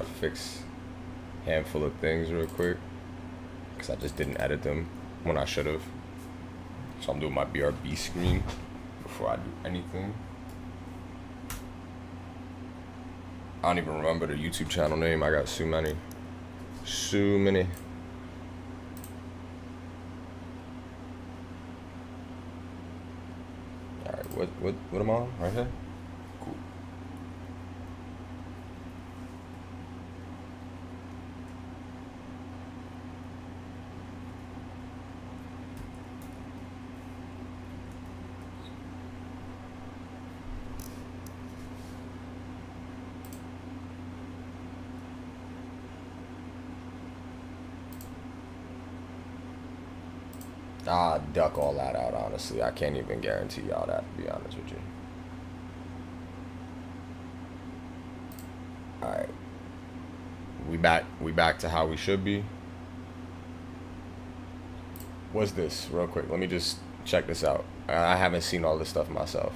fix a handful of things real quick, because I just didn't edit them when I should have. So I'm doing my BRB screen before I do anything. I don't even remember the YouTube channel name. I got so many. Alright, what am I on? Right here? Cool. I'll duck all that out, honestly. I can't even guarantee y'all that, to be honest with you. Alright. We back to how we should be. What's this? Real quick. Let me just check this out. I haven't seen all this stuff myself.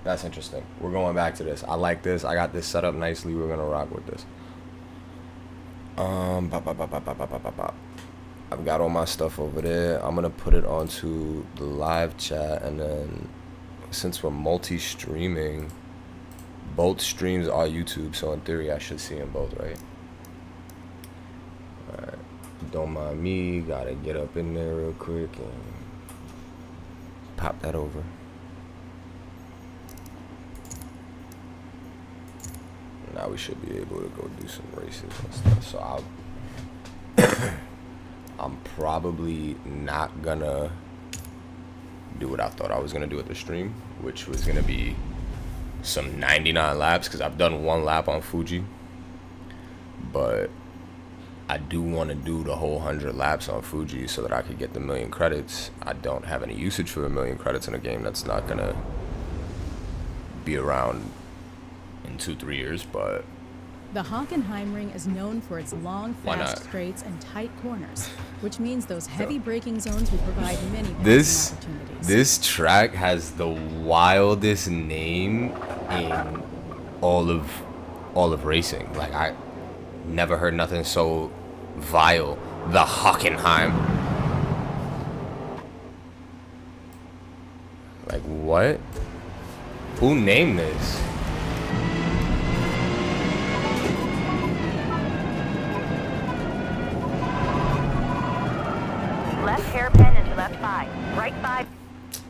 That's interesting. We're going back to this. I like this. I got this set up nicely. We're gonna rock with this. I've got all my stuff over there. I'm gonna put it onto the live chat, and then since we're multi-streaming, both streams are YouTube, so in theory I should see them both, right? Alright. Don't mind me. Gotta get up in there real quick and pop that over. Now we should be able to go do some races and stuff. So I'm probably not gonna do what I thought I was gonna do at the stream, which was gonna be some 99 laps, because I've done one lap on Fuji, but I do want to do the whole 100 laps on Fuji so that I could get the 1,000,000 credits. I don't have any usage for 1,000,000 credits in a game that's not gonna be around in 2-3 years, but the Hockenheimring is known for its long, fast straights and tight corners, which means those heavy braking zones will provide many passing opportunities. This track has the wildest name in all of racing. Like, I never heard nothing so vile. The Hockenheim. Like, what? Who named this? Left hairpin into left 5. Right 5.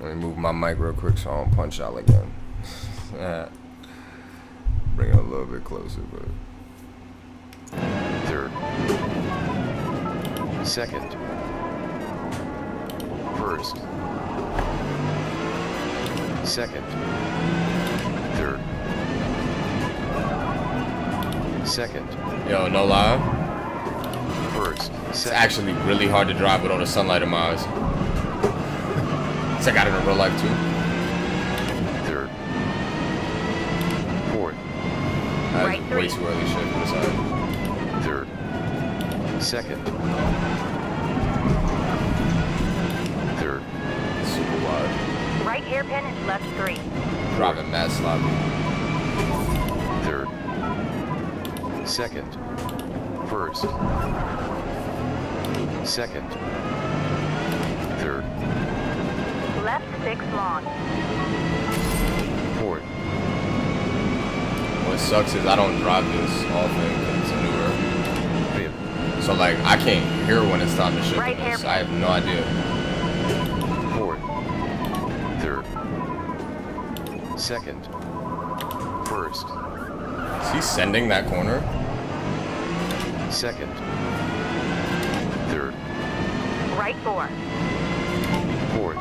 Let me move my mic real quick so I don't punch out again. Bring it a little bit closer, but... Third. Second. First. Second. Third. Second. Yo, no lie. First. It's actually really hard to drive with all the sunlight in my eyes. I got it in real life too. Third. Fourth. Right Way 3. too early shit for this side. Third. Second. Third. Super wide. Right hairpin into left 3. Driving mad sloppy. Third. Second. First. Second. Third. Left 6 long. Fourth. What sucks is I don't drive this often because it's newer. Fifth. So like I can't hear when it's time to shift Right this. hairpin. I have no idea. Fourth. Third. Second. First. Is he sending that corner? Second. Third. Right 4. Fourth.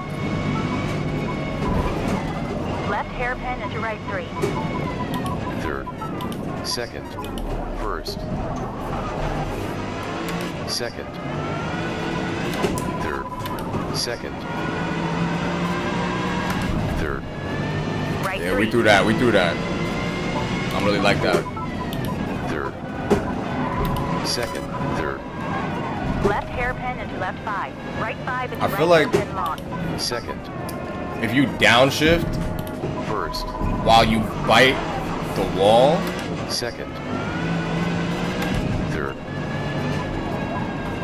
Left hairpin into right 3. Third. Second. First. Second. Third. Second. Third. Right Yeah, 3. we threw that. We threw that. I'm really like that. Third. Second. Third. Left hairpin into left 5. Right 5 into I right feel like- hairpin long. Second. If you downshift First. while you bite the wall, Second. Third.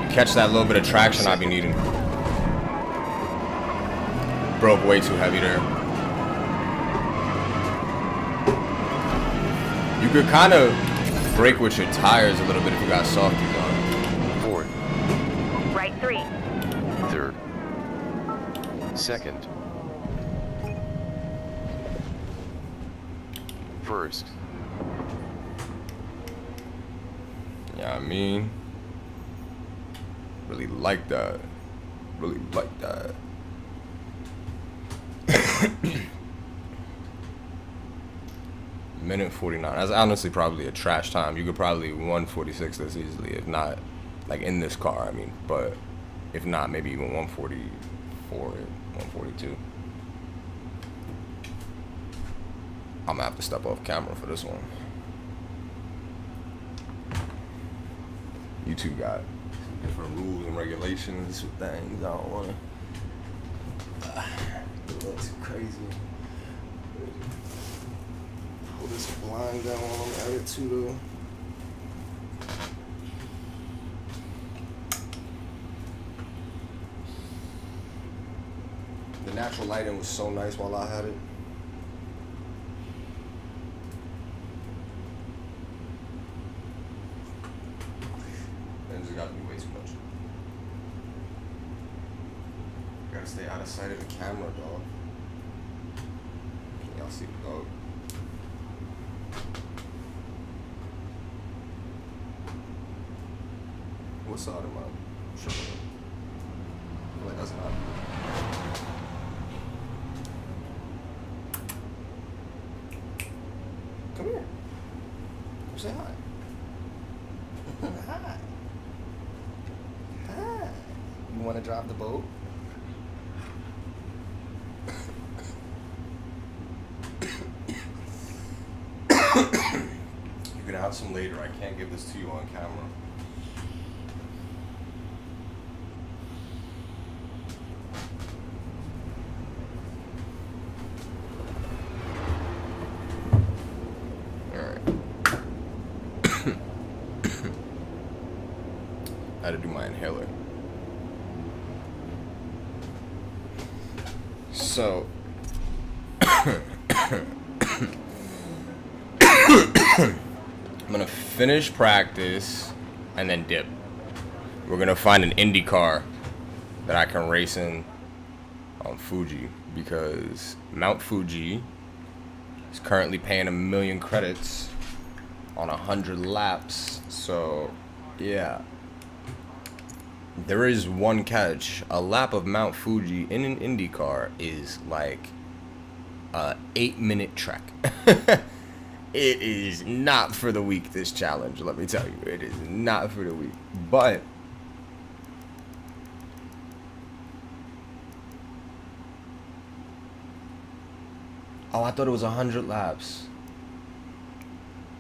you catch that little bit of traction I be needing. Broke way too heavy there. You could kind of brake with your tires a little bit if you got softies on. Fourth. Right 3. Third. Second. First. Yeah, I mean, really like that. Really like that. Minute 49. That's honestly probably a trash time. You could probably 146 this easily, if not, like in this car, I mean. But if not, maybe even 144, 142. I'm gonna have to step off camera for this one. You two got different rules and regulations with things. I don't wanna do that too crazy. Pull this blind down while I'm at it too, though. The natural lighting was so nice while I had it. Lenses got to be way too much. Gotta stay out of sight of the camera, dog. Can y'all see the dog? What side am I showing? Like that's not. Come here. Come say hi. Hi. Hi. You want to drive the boat? You can have some later. I can't give this to you on camera. I had to do my inhaler. So, I'm gonna finish practice and then dip. We're gonna find an Indy car that I can race in on Fuji because Mount Fuji is currently paying 1 million credits on 100 laps. So, yeah. There is one catch. A lap of Mount Fuji in an Indy car is like a 8-minute trek. It is not for the weak, this challenge, let me tell you. It is not for the weak. But oh, I thought it was 100 laps.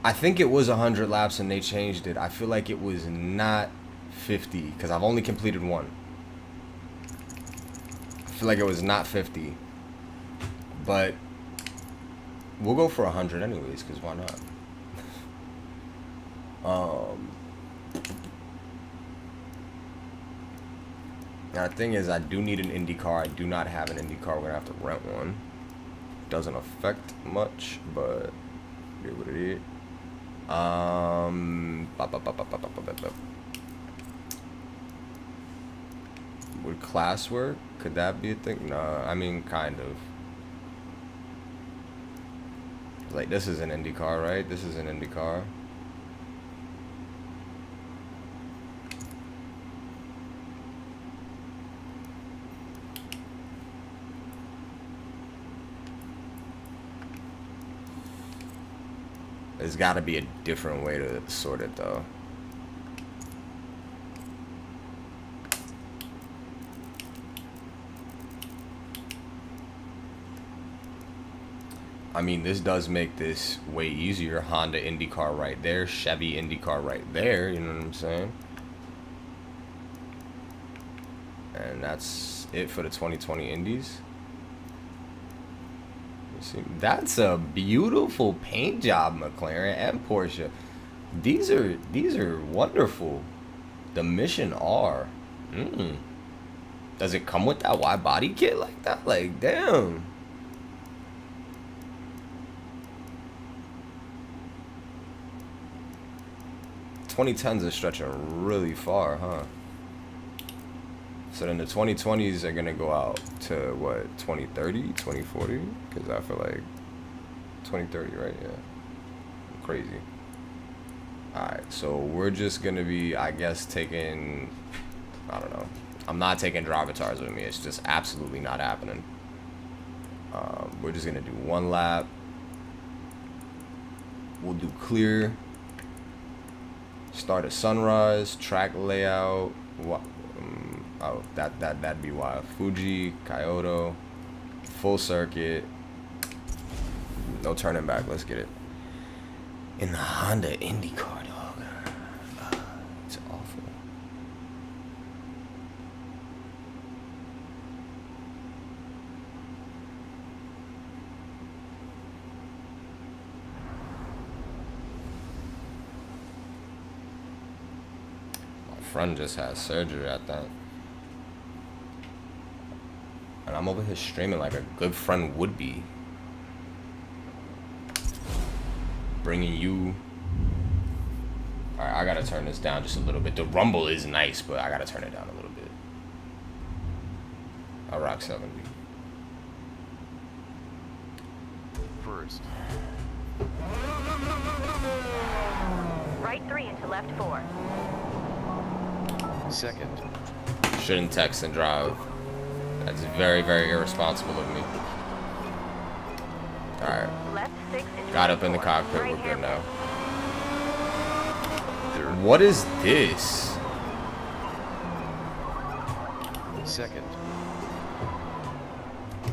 I think it was 100 laps and they changed it. I feel like it was not 50 because I've only completed one. I feel like it was not 50, but we'll go for 100 anyways because why not? Now the thing is, I do need an Indy car. I do not have an Indy car. We're gonna have to rent one. Doesn't affect much, but it what it is. Would class work? Could that be a thing? No, I mean kind of. Like this is an Indy car, right? This is an Indy car. There's got to be a different way to sort it though. I mean, this does make this way easier. Honda IndyCar right there, Chevy IndyCar right there, you know what I'm saying? And that's it for the 2020 Indies. You see, that's a beautiful paint job, McLaren and Porsche. These are wonderful. The Mission R. Does it come with that wide body kit like that? Like, damn. '2010s are stretching really far, huh? So then the 2020s are gonna go out to what, 2030, 2040? Because I feel like 2030, right? Yeah. Crazy. Alright, so we're just gonna be, I guess, taking, I don't know. I'm not taking drivatars with me. It's just absolutely not happening. We're just gonna do one lap. We'll do clear. Start at sunrise. Track layout. Oh, that'd be why. Fujimi Kaido. Full circuit. No turning back. Let's get it. In the Honda IndyCar, dog. It's awful. My friend just had surgery at that. And I'm over here streaming like a good friend would be. Bringing you. Alright, I gotta turn this down just a little bit. The rumble is nice, but I gotta turn it down a little bit. I'll rock 70. First. Right 3 into left 4. Second. Shouldn't text and drive. That's very, very irresponsible of me. Alright. Left 6 into Got right up in the 4. cockpit. Right We're good hairpin. now. Third. What is this? Second.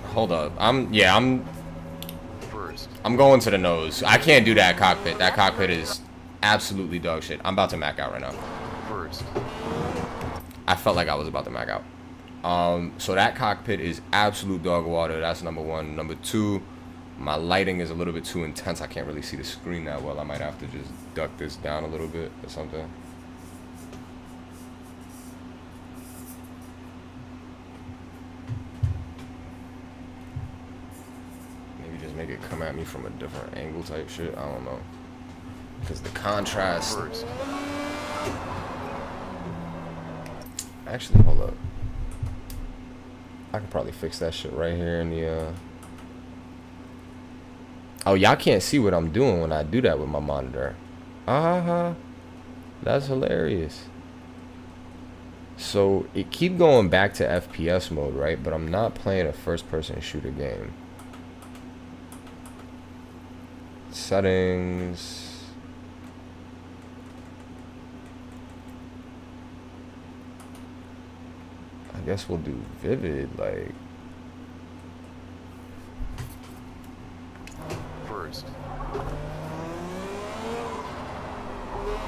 Hold up. First. I'm going to the nose. I can't do that cockpit. That cockpit is absolutely dog shit. I'm about to mac out right now. First. I felt like I was about to mac out. So that cockpit is absolute dog water. That's number one. Number two, my lighting is a little bit too intense. I can't really see the screen that well. I might have to just duck this down a little bit or something. Maybe just make it come at me from a different angle type shit. I don't know. Because the contrast. First. Actually, hold up. I could probably fix that shit right here in the, Oh, y'all can't see what I'm doing when I do that with my monitor. That's hilarious. So, it keep going back to FPS mode, right? But I'm not playing a first-person shooter game. Settings... I guess we'll do vivid, like. First.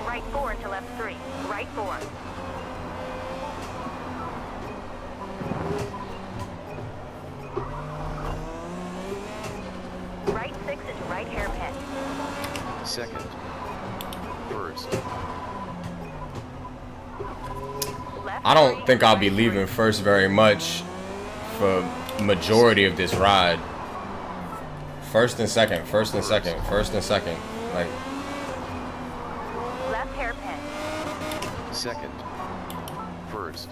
Right 4 into left 3. Right 4. Right 6 into right hairpin. Second. First. Left I don't 3, think I'll be right leaving 3. first very much for majority of this ride. First and second, first and second, first and second. Like, Left hairpin. Second. First.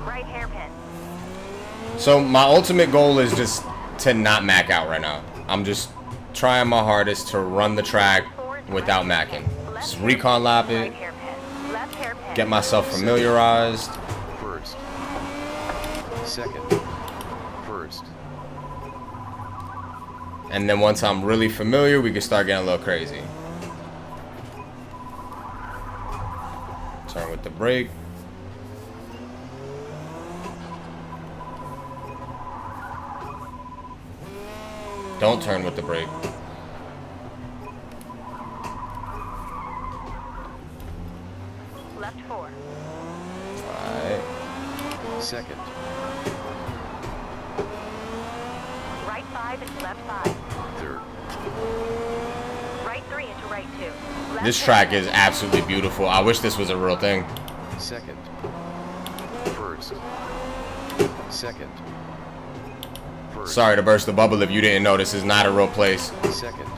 Right hairpin. so my ultimate goal is just to not mac out right now. I'm just trying my hardest to run the track without macking. Just recon lap Right it, hairpin. Left hairpin. get myself familiarized. First. Second. First. And then once I'm really familiar, we can start getting a little crazy. Turn with the brake. Don't turn with the brake. Left 4. Second. Right 5 into left 5. Third. Right 3 into right 2. Left This 10 track is into absolutely beautiful. I wish this was a real thing. Second. First. Second. First. Sorry to burst the bubble if you didn't know this is not a real place. Second.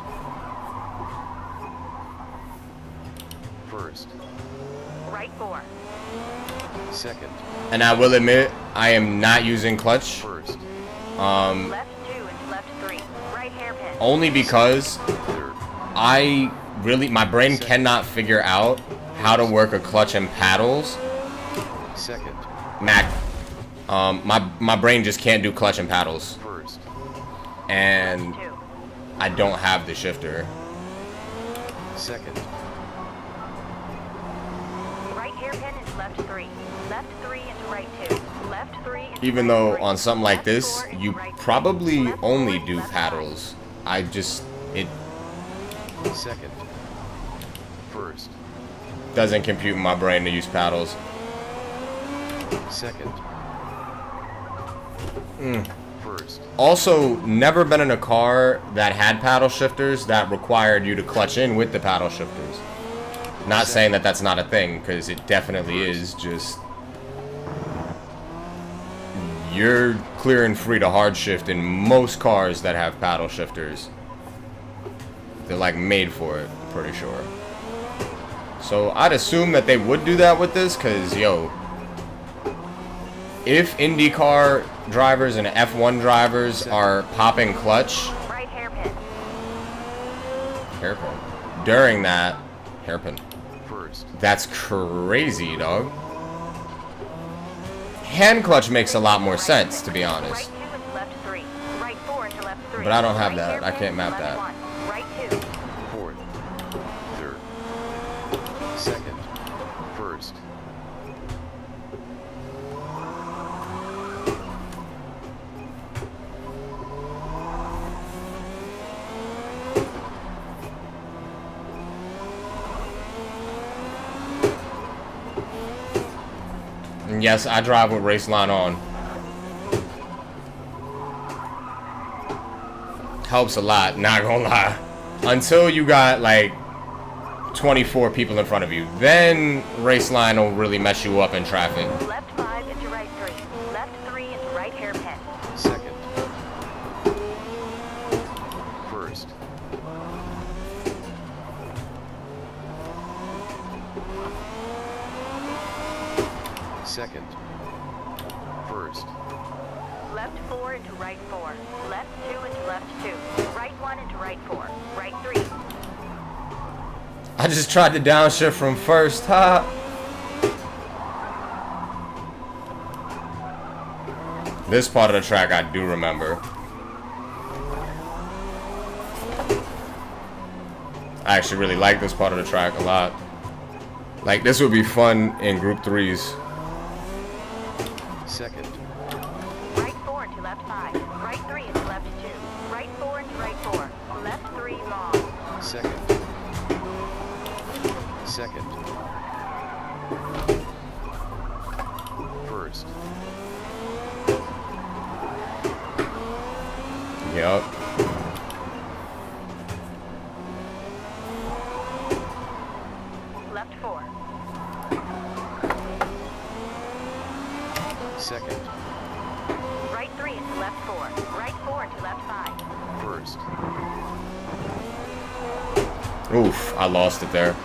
First. right 4. Second. And I will admit, I am not using clutch. First. Left 2 into left 3. Right hairpin. Only because Third. my brain cannot figure out how to work a clutch and paddles. Second. My brain just can't do clutch and paddles. First. And 2. I don't have the shifter. Second. Right hairpin into left 3. Left 3 into right 2. Left 3 into Even right though 3. on something like Left this, 4 into you right 3. probably Left 4 only into do left 5. paddles. It Second. First. doesn't compute in my brain to use paddles. Second. First. Also, never been in a car that had paddle shifters that required you to clutch in with the paddle shifters. Not saying that that's not a thing, because it definitely is. Just you're clear and free to hard shift in most cars that have paddle shifters. They're like made for it, I'm pretty sure. So I'd assume that they would do that with this, because yo, if IndyCar drivers and F1 drivers are popping clutch Right hairpin. during that hairpin, First. that's crazy, dog. Hand clutch makes a lot more sense, to be honest. Right 2 into left 3. Right 4 into left 3. But I don't have Right that. I hairpin can't map into that. left 1. Right 2. Fourth. Third. Second. First. And yes, I drive with race line on. Helps a lot, not gonna lie. Until you got like 24 people in front of you, then race line will really mess you up in traffic. Left 5 into right 3. Left 3 into right hairpin. Second. First. Second. First. Left 4 into right 4. Left 2 into left 2. Right 1 into right 4. Right 3. I just tried to downshift from first, ha. This part of the track I do remember. I actually really like this part of the track a lot. Like, this would be fun in group 3s. Second. Right 4 into left 5. Right 3 into left 2. Right 4 into right 4. Left 3 long. Second. Second. First. Yup. Left 4. Second. Right 3 into left 4. Right 4 into left 5. First. Oof, I lost it there.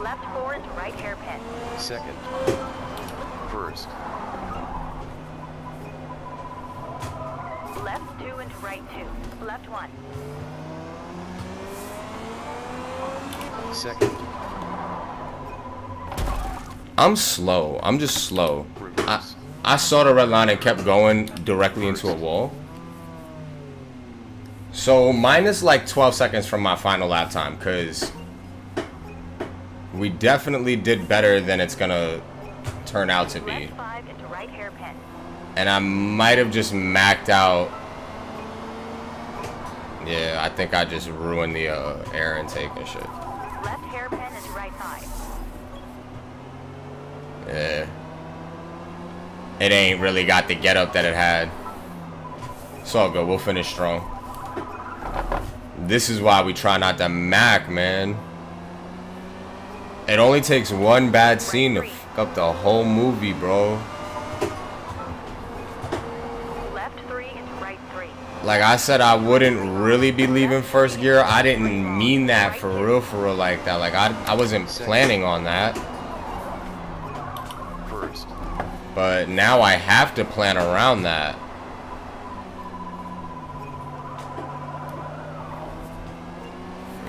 Left 4 into right hairpin. Second. First. Left 2 into right 2. Left 1. Second. I'm slow. I'm just slow. Reverse. I saw the red line and kept going directly into a wall. So minus like 12 seconds from my final lap time, because we definitely did better than it's gonna turn out to be. Left 5 into right hairpin. And I might have just maxed out. Yeah, I think I just ruined the air intake and shit. Left hairpin into right 5. Yeah. It ain't really got the get up that it had. It's all good. We'll finish strong. This is why we try not to mac, man. It only takes one bad scene to fuck up the whole movie, bro. Left 3 into right 3. Like I said, I wouldn't really be leaving first gear. I didn't mean that for real like that. Like I wasn't planning on that. First. But now I have to plan around that.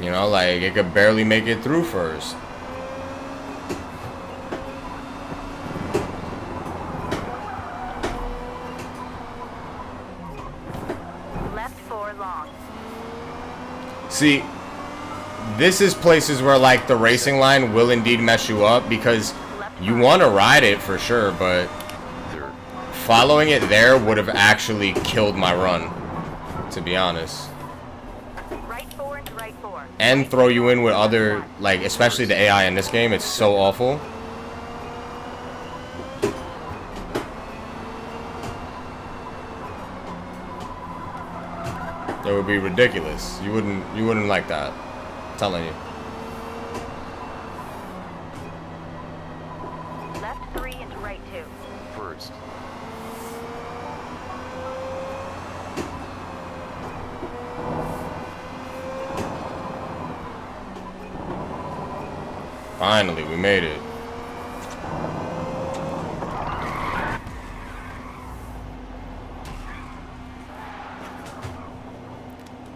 You know, like it could barely make it through first. Left 4 long. See, this is places where like the racing line will indeed mess you up because you want to ride it for sure, but Third. following it there would have actually killed my run, to be honest. Right 4 into right 4. And throw you in with other, like, especially the AI in this game, it's so awful. It would be ridiculous. You wouldn't like that. I'm telling you. Left 3 into right 2. First. Finally, we made it.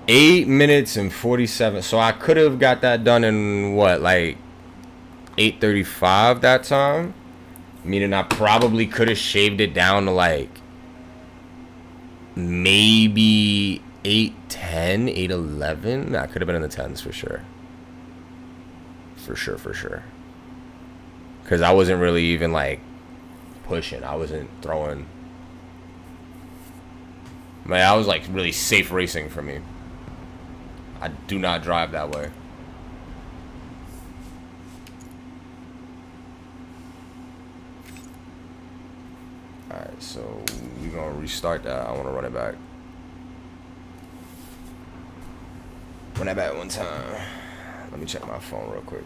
Eight minutes and 47. So I could have got that done in what, like 8:35 that time? Meaning I probably could have shaved it down to like maybe 8:10, 8:11. I could have been in the 10s for sure. For sure. Because I wasn't really even like pushing. I wasn't throwing. Man, I was like really safe racing for me. I do not drive that way. Alright, so we're going to restart that. I want to run it back. Run it back one time. Let me check my phone real quick.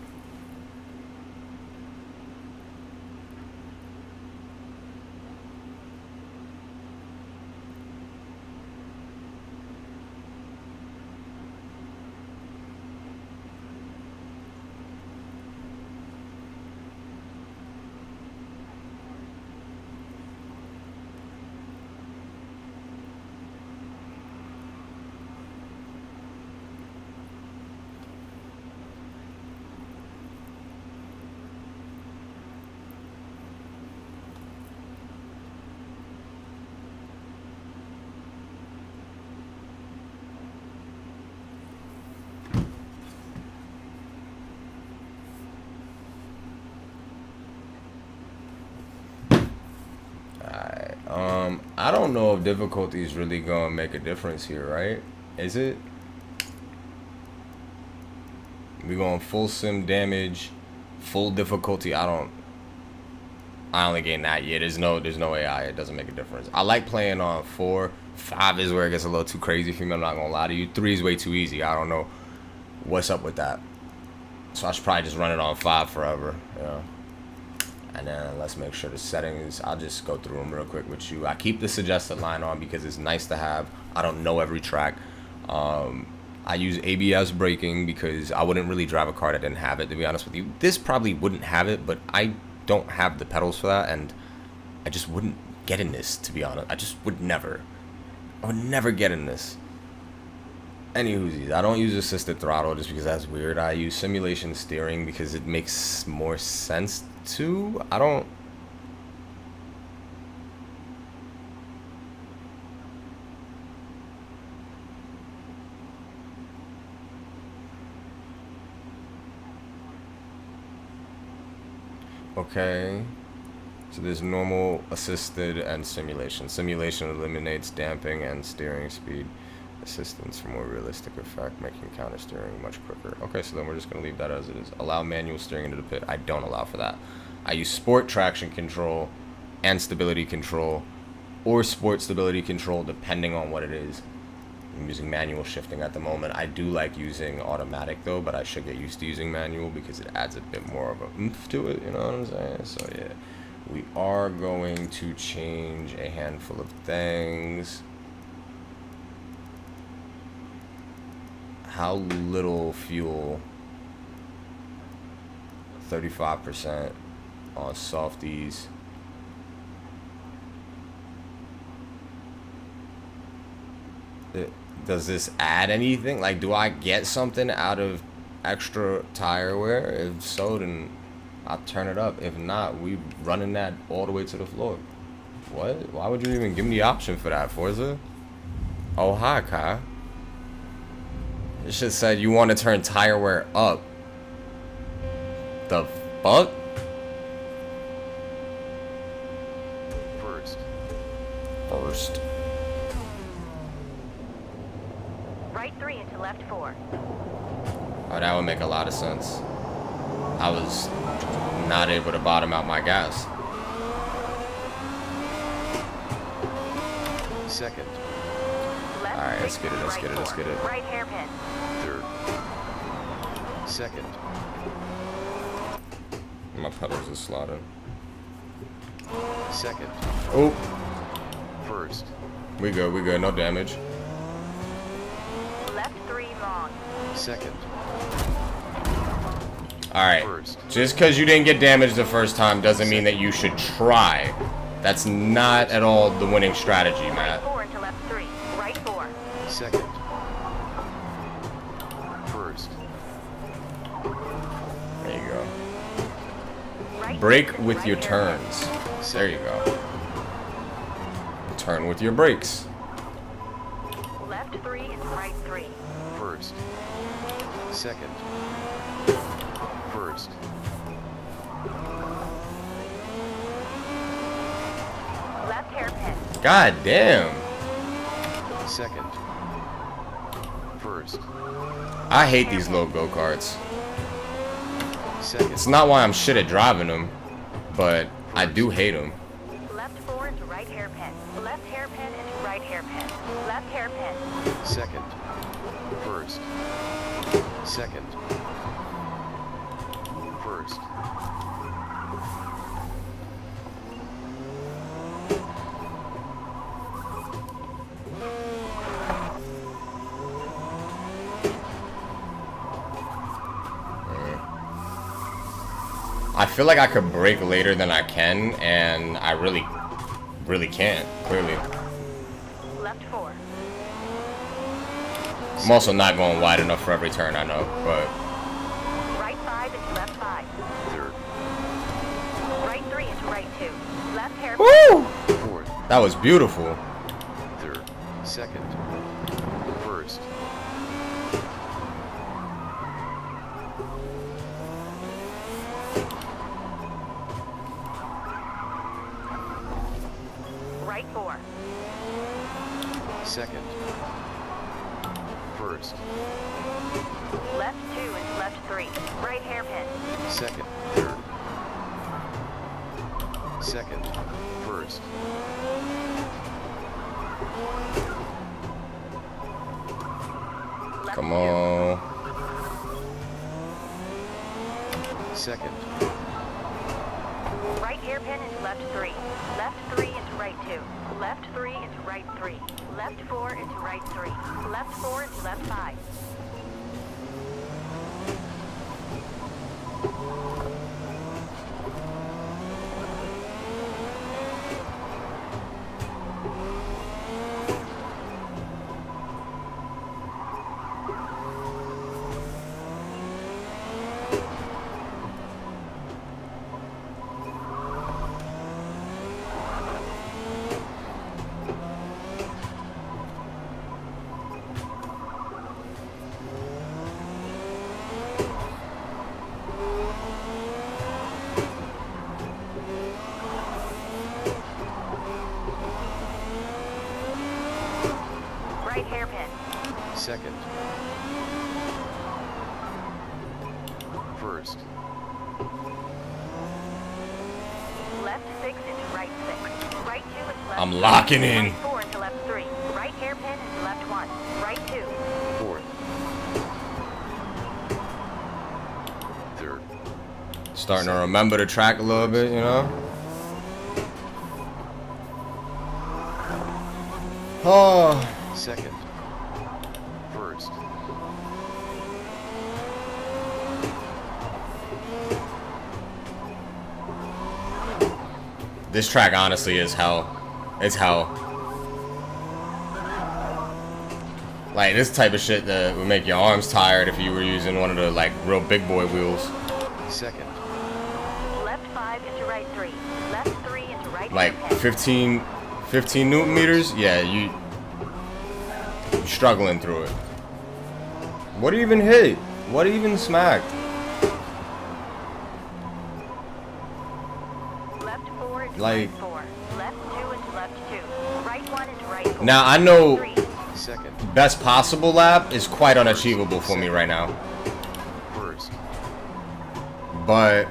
I don't know if difficulty is really gonna make a difference here, right? Is it? We going full sim damage, full difficulty. I only gain that yet. There's no AI. It doesn't make a difference. I like playing on 4. 5 is where it gets a little too crazy for me. I'm not gonna lie to you. 3 is way too easy. I don't know what's up with that. So I should probably just run it on 5 forever. Yeah. And then let's make sure the settings, I'll just go through them real quick with you. I keep the suggested line on because it's nice to have. I don't know every track. I use ABS braking because I wouldn't really drive a car that didn't have it, to be honest with you. This probably wouldn't have it, but I don't have the pedals for that, and I just wouldn't get in this, to be honest. I just would never. I would never get in this. Anywhoosies, I don't use assisted throttle just because that's weird. I use simulation steering because it makes more sense to. I don't. Okay. So there's normal, assisted, and simulation. Simulation eliminates damping and steering speed. Assistance for more realistic effect, making counter steering much quicker. Okay, so then we're just going to leave that as it is. Allow manual steering into the pit. I don't allow for that. I use sport traction control and stability control, or sport stability control, depending on what it is. I'm using manual shifting at the moment. I do like using automatic though, but I should get used to using manual because it adds a bit more of a oomph to it, you know what I'm saying? So yeah, we are going to change a handful of things. How little fuel? 35% on softies. Does this add anything? Like, do I get something out of extra tire wear? If so, then I'll turn it up. If not, we running that all the way to the floor. What? Why would you even give me the option for that, Forza? Oh, hi, Kai. It should said you want to turn tire wear up. The fuck? First. Right 3 into left 4. Oh, that would make a lot of sense. I was not able to bottom out my gas. Second. Left Alright, let's 6 get it, into let's right get it, let's 4. get it. Right hairpin. Third. Second. My pedals are slotted. Second. Oh, First. we good, no damage. Left 3 long. Second. Alright, First. just because you didn't get damaged the first time doesn't mean that you should try. That's not at all the winning strategy, Right Matt. 4 into left 3. Right 4. Second. First. There you go. Right Brake 6 with right your hairpin. turns. There you go. Turn with your brakes. Left 3 into right 3. First. Second. First. Left hairpin. God damn. Second. First. I hate these little go-karts. Second. It's not why I'm shit at driving them, but I do hate them. Left 4 into right hairpin. Left hairpin into right hairpin. Left hairpin. Second. First. Second. First. I feel like I could brake later than I can, and I really can't, clearly. Left 4. I'm also not going wide enough for every turn, I know, but Right 5 into left 5. Third. Right 3 into right 2. Left hairpin. woo! Fourth. That was beautiful. Third. Second. First. Right 4. Second. First. Left 2 into left 3. Right hairpin. Second. Third. Second. First. Left Come 2. on. Second. Right hairpin into left 3. Left 3 into right 2. Left 3 into right 3. Left 4 into right 3. Left 4 into left 5. Right hairpin. Second. First. Left 6 into right 6. Right 2 into left I'm 3. locking in. Right 4 into left 3. Right hairpin into left 1. Right 2. Fourth. Third. Starting to remember the track a little bit, you know? Oh. Second. First. This track honestly is hell. It's hell. Like this type of shit that would make your arms tired if you were using one of the like real big boy wheels. Second. Left 5 into right 3. Left 3 into right Like hairpin. 15 Newton meters. Yeah, you're struggling through it. What even hit? What even smacked? Left 4 into Like- right 4. Left 2 into left 2. Right 1 into right 4. Now I know 3. Second. best possible lap is quite unachievable for me right now, First. but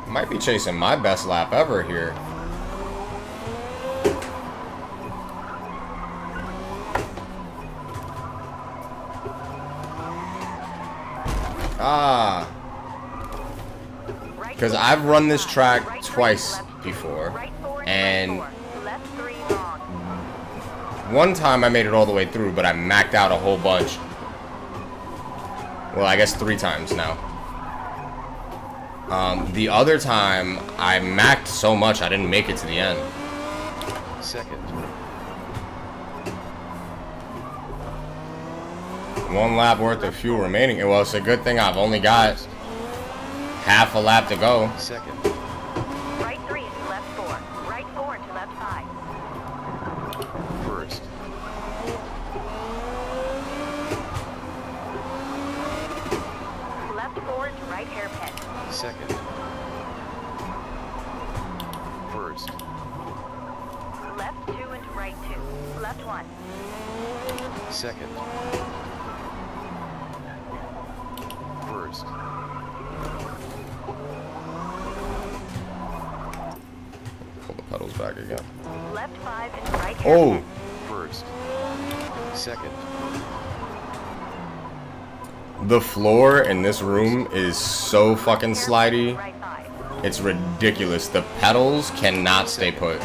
might be chasing my best lap ever here. Ah, Right because 4 I've run this left track 5. Right 3 twice into left 2. before, Right 4 into and right 4. Left 3 long. one time I made it all the way through, but I maxed out a whole bunch. Well, I guess 3 times now. The other time, I maxed so much I didn't make it to the end. Second. 1 lap worth of fuel remaining. Well, it's a good thing I've only got half a lap to go. Second. Right 3 into left 4. Right 4 into left 5. First. Left 4 into right hairpin. Second. First. Left 2 into right 2. Left 1. Second. First. Pull the pedals back again. Left 5 into right Oh! hairpin. First. Second. The floor in this room is so fucking slidey. Right 5. It's ridiculous. The pedals cannot stay put.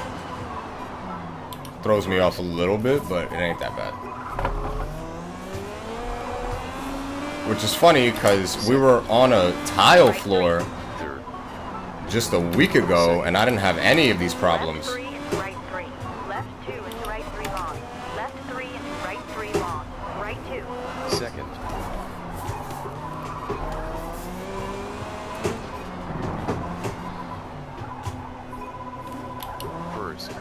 Throws me off a little bit, but it ain't that bad. Which is funny because we were on a tile floor Third. just a week ago and I didn't have any of these Left problems. 3 into right 3. Left 2 into right 3 long. Left 3 into right 3 long. Right 2. Second. First.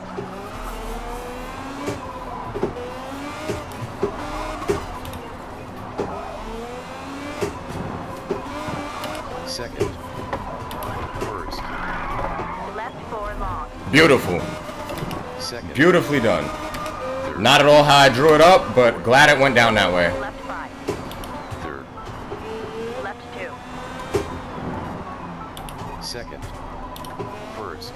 Second. First. Left 4 long. Beautiful. Second. Beautifully done. Third. Not at all how I drew it up, but glad it went down that way. Left 5. Third. Left 2. Second. First.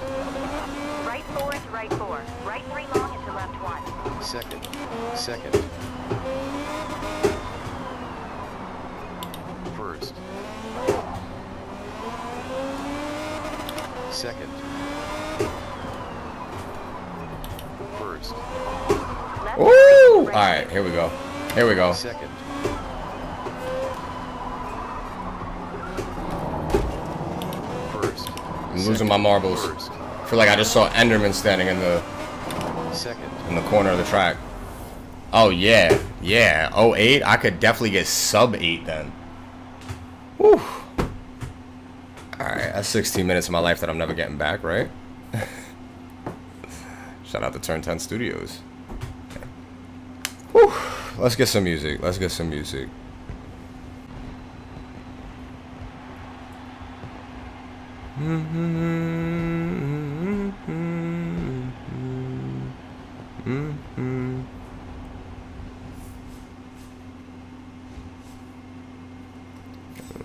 Right 4 into right 4. Right 3 long into left 1. Second. Second. First. Second. First. Left 3 Woo! into right Alright, here we go. Here we go. Second. First. I'm losing my marbles. First. I feel like I just saw Enderman standing in the Second. corner of the track. Oh yeah, yeah. 08, I could definitely get sub 8 then. Whew. Alright, that's 16 minutes of my life that I'm never getting back, right? Shout out to Turn 10 Studios. Whew. Let's get some music. Let's get some music.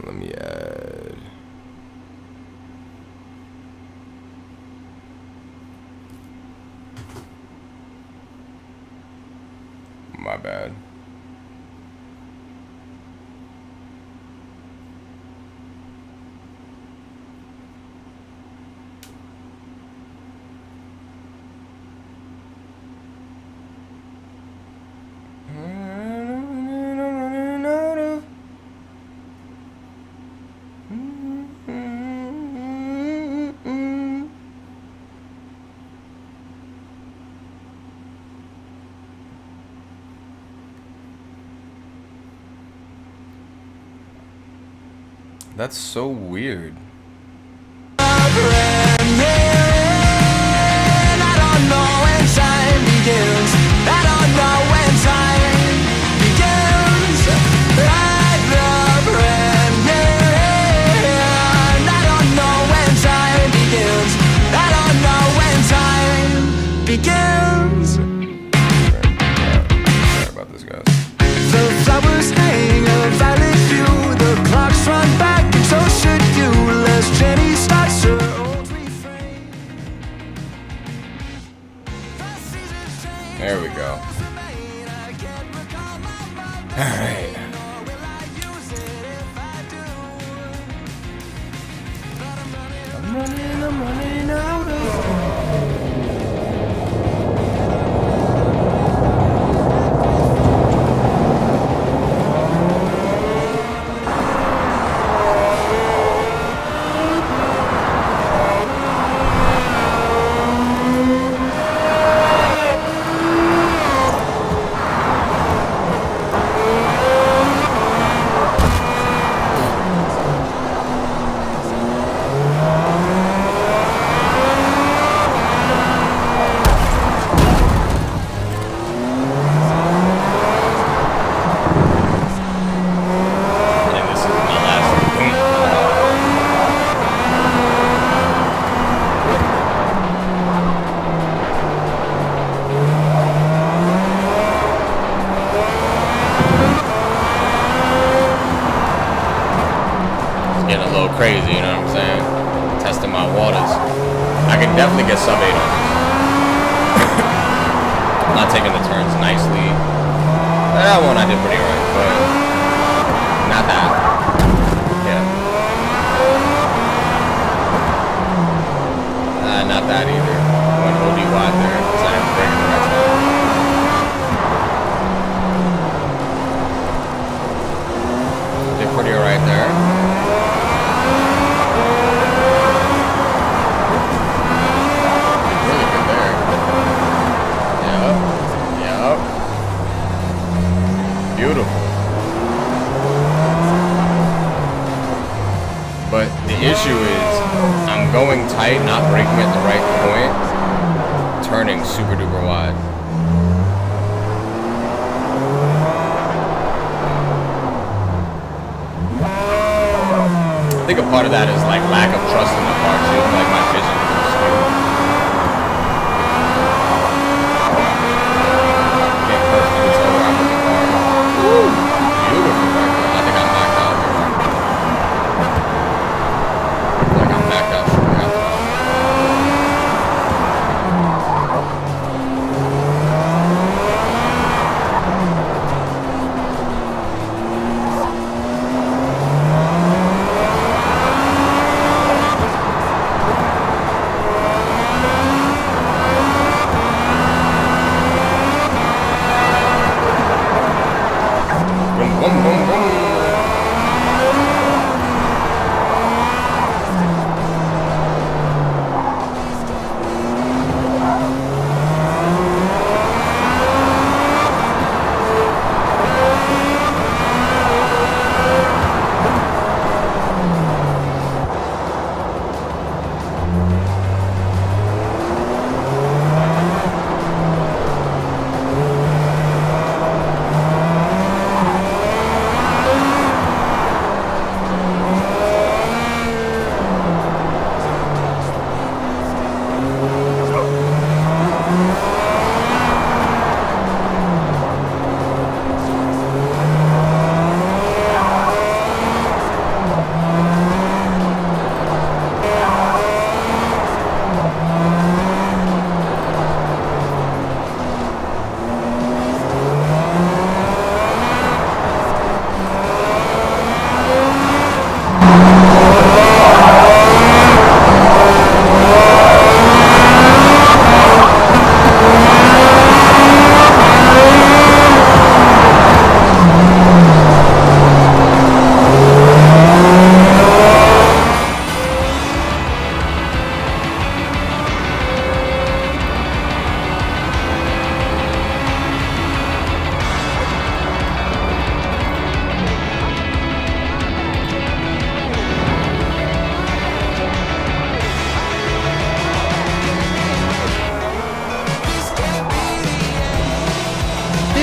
Let me add. My bad. That's so weird. There we go. Alright. I'm running out of... Crazy, you know what I'm saying? Testing my waters. I can definitely get sub 8 on this. I'm not taking the turns nicely. That one I did pretty right, but not that. Yeah. Not that either. Went OD wide there, so I didn't break it the right time. Did pretty alright there. Beautiful. But the issue is I'm going tight, not braking at the right point, turning super duper wide. I think a part of that is like lack of trust in the car too, like my vision is skewed. Can't perfectly tell where I'm in the car. Woo! Beautiful right there. I think I'm backed out here. I feel like I'm backed out shortly after that.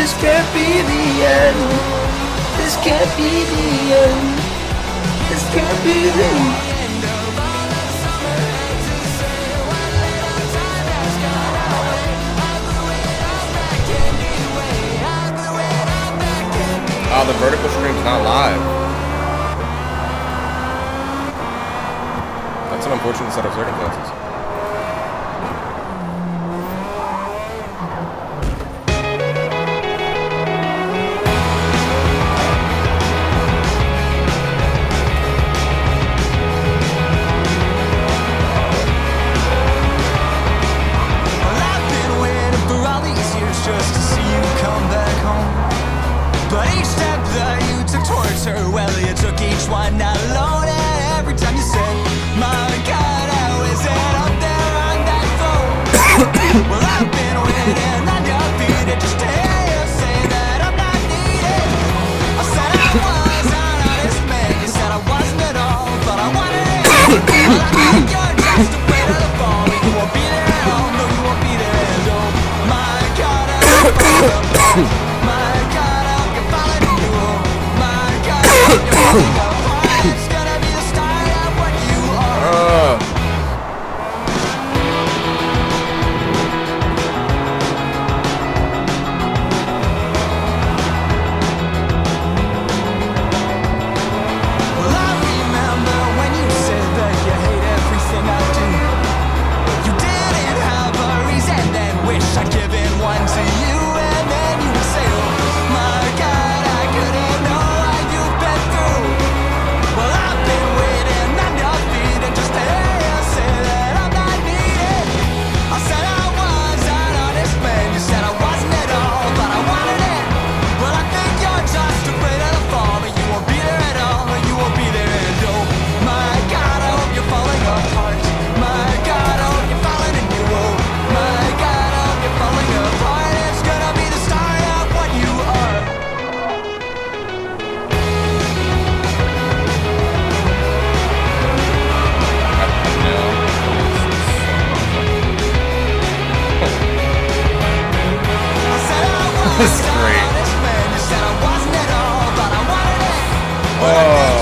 This can't be the end. This can't be the end. This can't be the end. Oh, the vertical stream's not live. That's an unfortunate set of circumstances. Well, I've been waiting for all these years just to see you come back home. But each step that you took towards her, well, you took each one not alone. And every time you said, my God, how is it up there on that phone? Well, I've been waiting undefeated just to hear you say that I'm not needed. I said I was an honest man. You said I wasn't at all, but I wanted it. Well, I think you're just afraid of the fall. You won't be there at all. No, you won't be there at all. My God, my God. It's gonna be the start of what you are. Well, I remember when you said that you hate everything I do. You didn't have a reason, then wish I'd given one to you, and then you would say, oh my God, I couldn't know. Well, I've been waiting undefeated just to hear you say that I'm not needed. I said I was an honest man. You said I wasn't at all, but I wanted it. Well, I think you're just afraid of the fall, but you won't be there at all, or you won't be there at all. My God, I hope you're falling apart. My God, I hope you're falling and you will. My God, I hope you're falling apart. It's gonna be the start of what you are. That's great. Oh.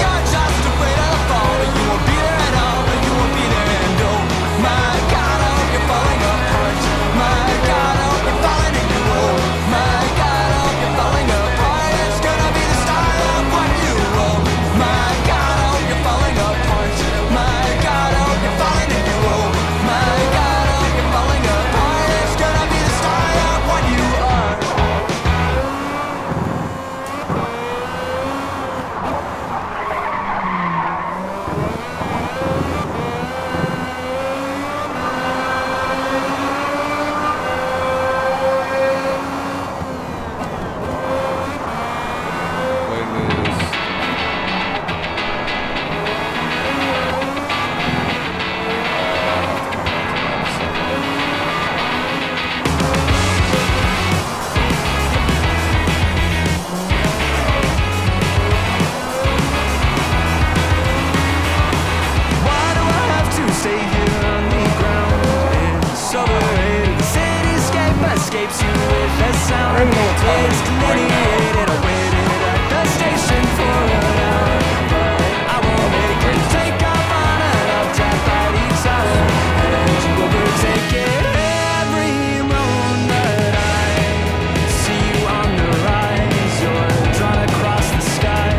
Escapes you with that sound. It's delineated, I waited at the station for an hour, but I won't make it take off on an updraft by each side, and you overtake it every moment. I see you on the rise, you're drawn across the sky.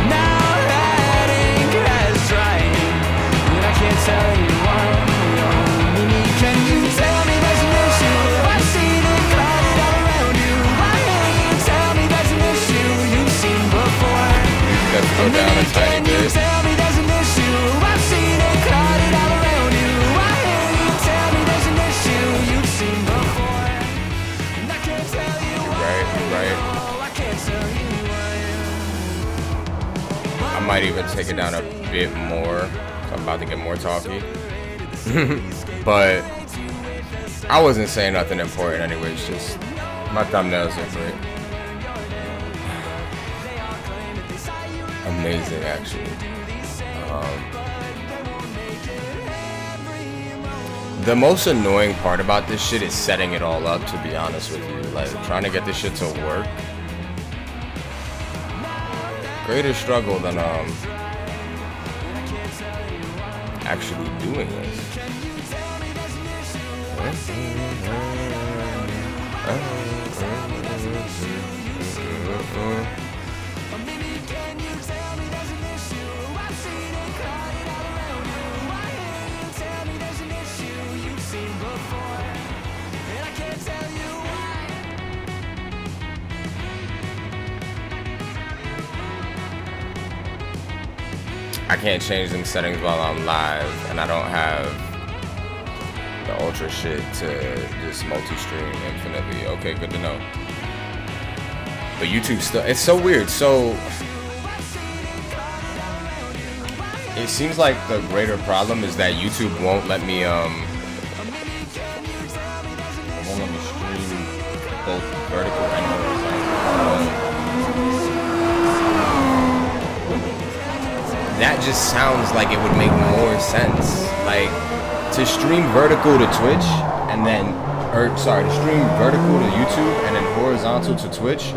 Now that ink has dried, and I can't tell you why. Can you tell me there's an issue? I've seen it crowded all around you. Why can't you tell me there's an issue you've seen before? Let's go down a tiny Can you bit. tell me there's an issue? I've seen it crowded all around you. Why can't you tell me there's an issue you've seen before? And I can't tell you why. You're right. I can't tell you why. I might even take it down a bit more. So I'm about to get more talky. But I wasn't saying nothing important anyways, just my thumbnails are great. Amazing, actually. The most annoying part about this shit is setting it all up, to be honest with you. Like, trying to get this shit to work. Greater struggle than, actually doing this. I can't change them settings while I'm live, and I don't have the ultra shit to just multi-stream infinitely. Okay, good to know. But YouTube still, it's so weird. So it seems like the greater problem is that YouTube won't let me stream both vertical and horizontal. That just sounds like it would make more sense. Like, to stream vertical to Twitch and then, to stream vertical to YouTube and then horizontal to Twitch,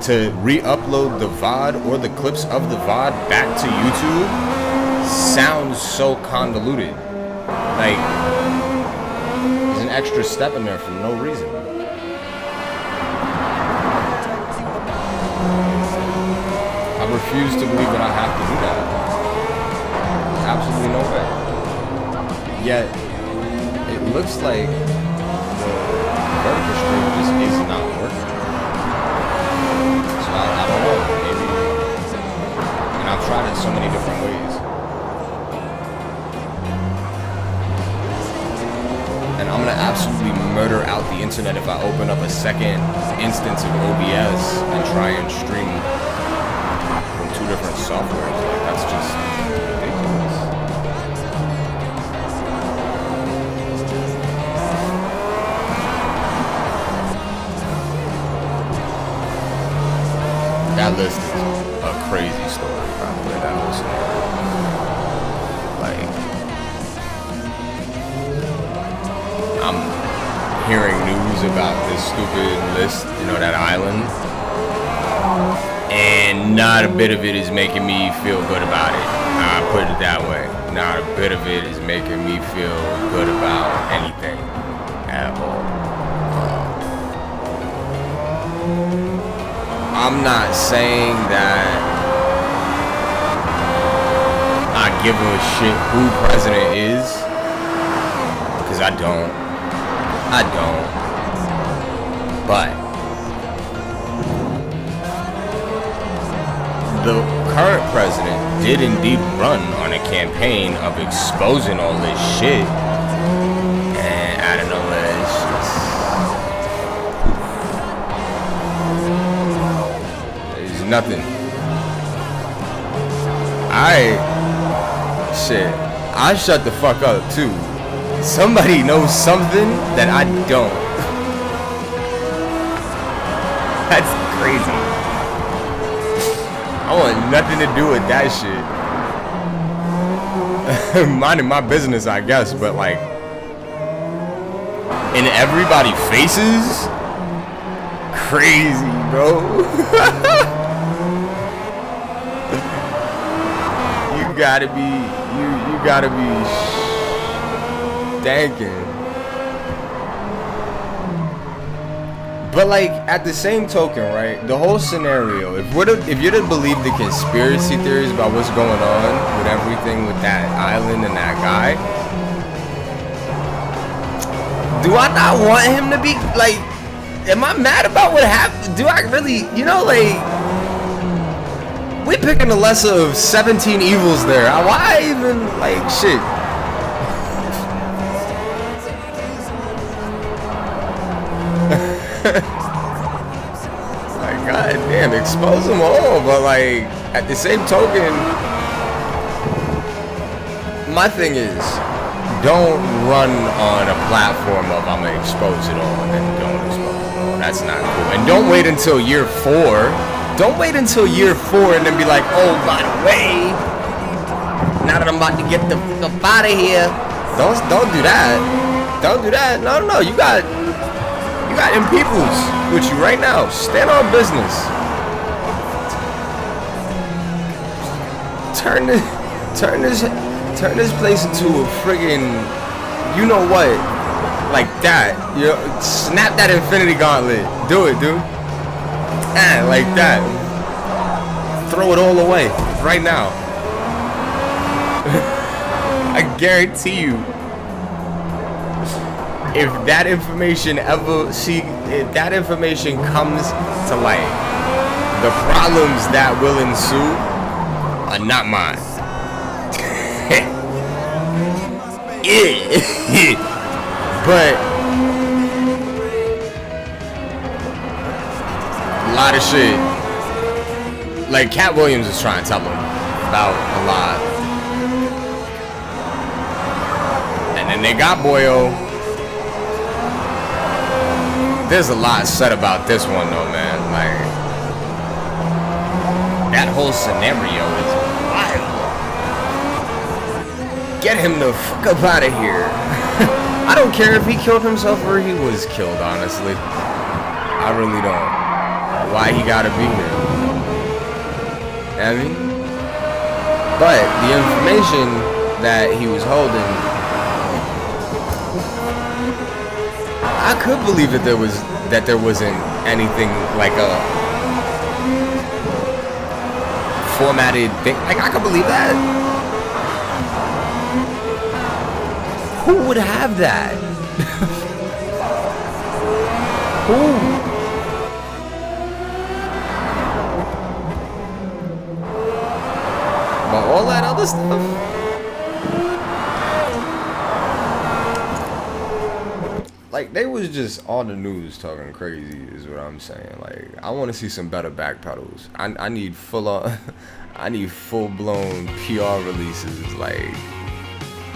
to re-upload the VOD or the clips of the VOD back to YouTube sounds so convoluted. Like, there's an extra step in there for no reason. I refuse to believe that I have to do that. Absolutely no way. Yet, it looks like the vertical stream just is not working. So I don't know, maybe. And I've tried it so many different ways. And I'm gonna absolutely murder out the internet if I open up a second instance of OBS and try and stream two different softwares. Like, that's just ridiculous. That list is a crazy story, probably, that whole scenario. Like, I'm hearing news about this stupid list, you know, that island. And not a bit of it is making me feel good about it. I put it that way. Not a bit of it is making me feel good about anything at all. I'm not saying that I give a shit who president is, because I don't. But the current president did indeed run on a campaign of exposing all this shit, and I don't know what it's just, there's nothing. I shut the fuck up too. Somebody knows something that I don't. That's crazy. I want nothing to do with that shit. Minding my business, I guess, but like, in everybody's faces, crazy, bro. You gotta be thanking. But like, at the same token, right, the whole scenario, if you're to believe the conspiracy theories about what's going on with everything with that island and that guy, do I not want him to be, like, am I mad about what happened? Do I really, you know, like, we picking the lesser of 17 evils there. Why even, like, shit? Like, god damn, expose them all, but like, at the same token, my thing is, don't run on a platform of I'm gonna expose it all and then don't expose it all. That's not cool. And don't wait until year 4. Don't wait until year 4 and then be like, oh, by the way, now that I'm about to get the fuck out of here, Don't do that. Don't do that. No. You got them peoples with you right now. Stand on business. Turn this place into a friggin', you know what? Like that. You know, snap that infinity gauntlet. Do it, dude. Like that. Throw it all away right now. I guarantee you, if that information comes to light, the problems that will ensue are not mine. But a lot of shit. Like Cat Williams is trying to tell him about a lot. And then they got Boyo. There's a lot said about this one though, man. Like that whole scenario is wild. Get him the fuck up out of here. I don't care if he killed himself or he was killed, honestly. I really don't. Why he gotta be here? I mean, but the information that he was holding, I could believe that there wasn't anything like a formatted thing. Like I could believe that. Who would have that? Who? All that other stuff. Like they was just on the news talking crazy is what I'm saying. Like I want to see some better back pedals. I need I need full-blown PR releases. Like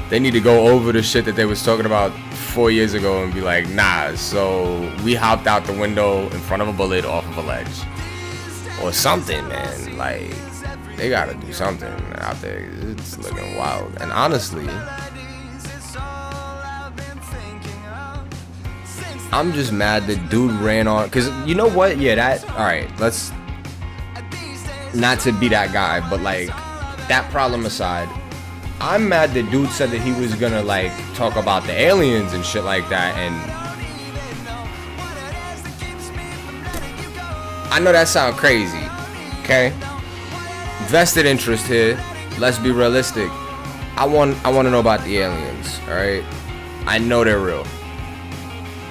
they need to go over the shit that they was talking about 4 years ago and be like, nah, so we hopped out the window in front of a bullet off of a ledge or something, man. Like they gotta do something out there. It's looking wild. And honestly, I'm just mad that dude ran on. Because you know what? Yeah, that. Alright, let's. Not to be that guy, but like, that problem aside, I'm mad that dude said that he was gonna like talk about the aliens and shit like that. And I know that sounds crazy. Okay? Vested interest here. Let's be realistic. I want to know about the aliens. All right, I know they're real.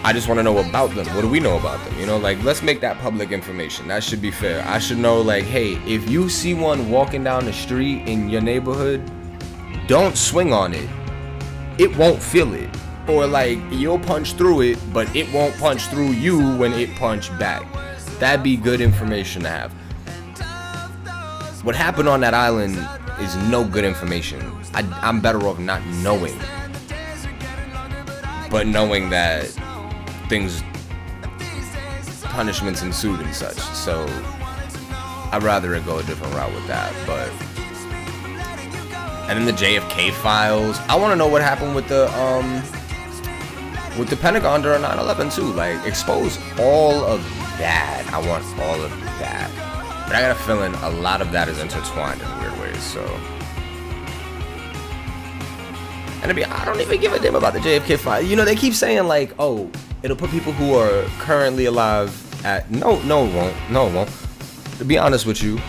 I just want to know about them. What do we know about them? You know, like let's make that public information. That should be fair. I should know, like, hey, if you see one walking down the street in your neighborhood, don't swing on it. It won't feel it, or like you'll punch through it, but it won't punch through you when it punch back. That'd be good information to have. What happened on that island is no good information. I'm better off not knowing. But knowing that things, punishments ensued and such. So I'd rather it go a different route with that. But and then the JFK files. I want to know what happened with the Pentagon during 9/11 too. Like expose all of that. I want all of that. But I got a feeling a lot of that is intertwined in weird ways, so. And I don't even give a damn about the JFK file. You know, they keep saying like, oh, it'll put people who are currently alive at, no, it won't. To be honest with you,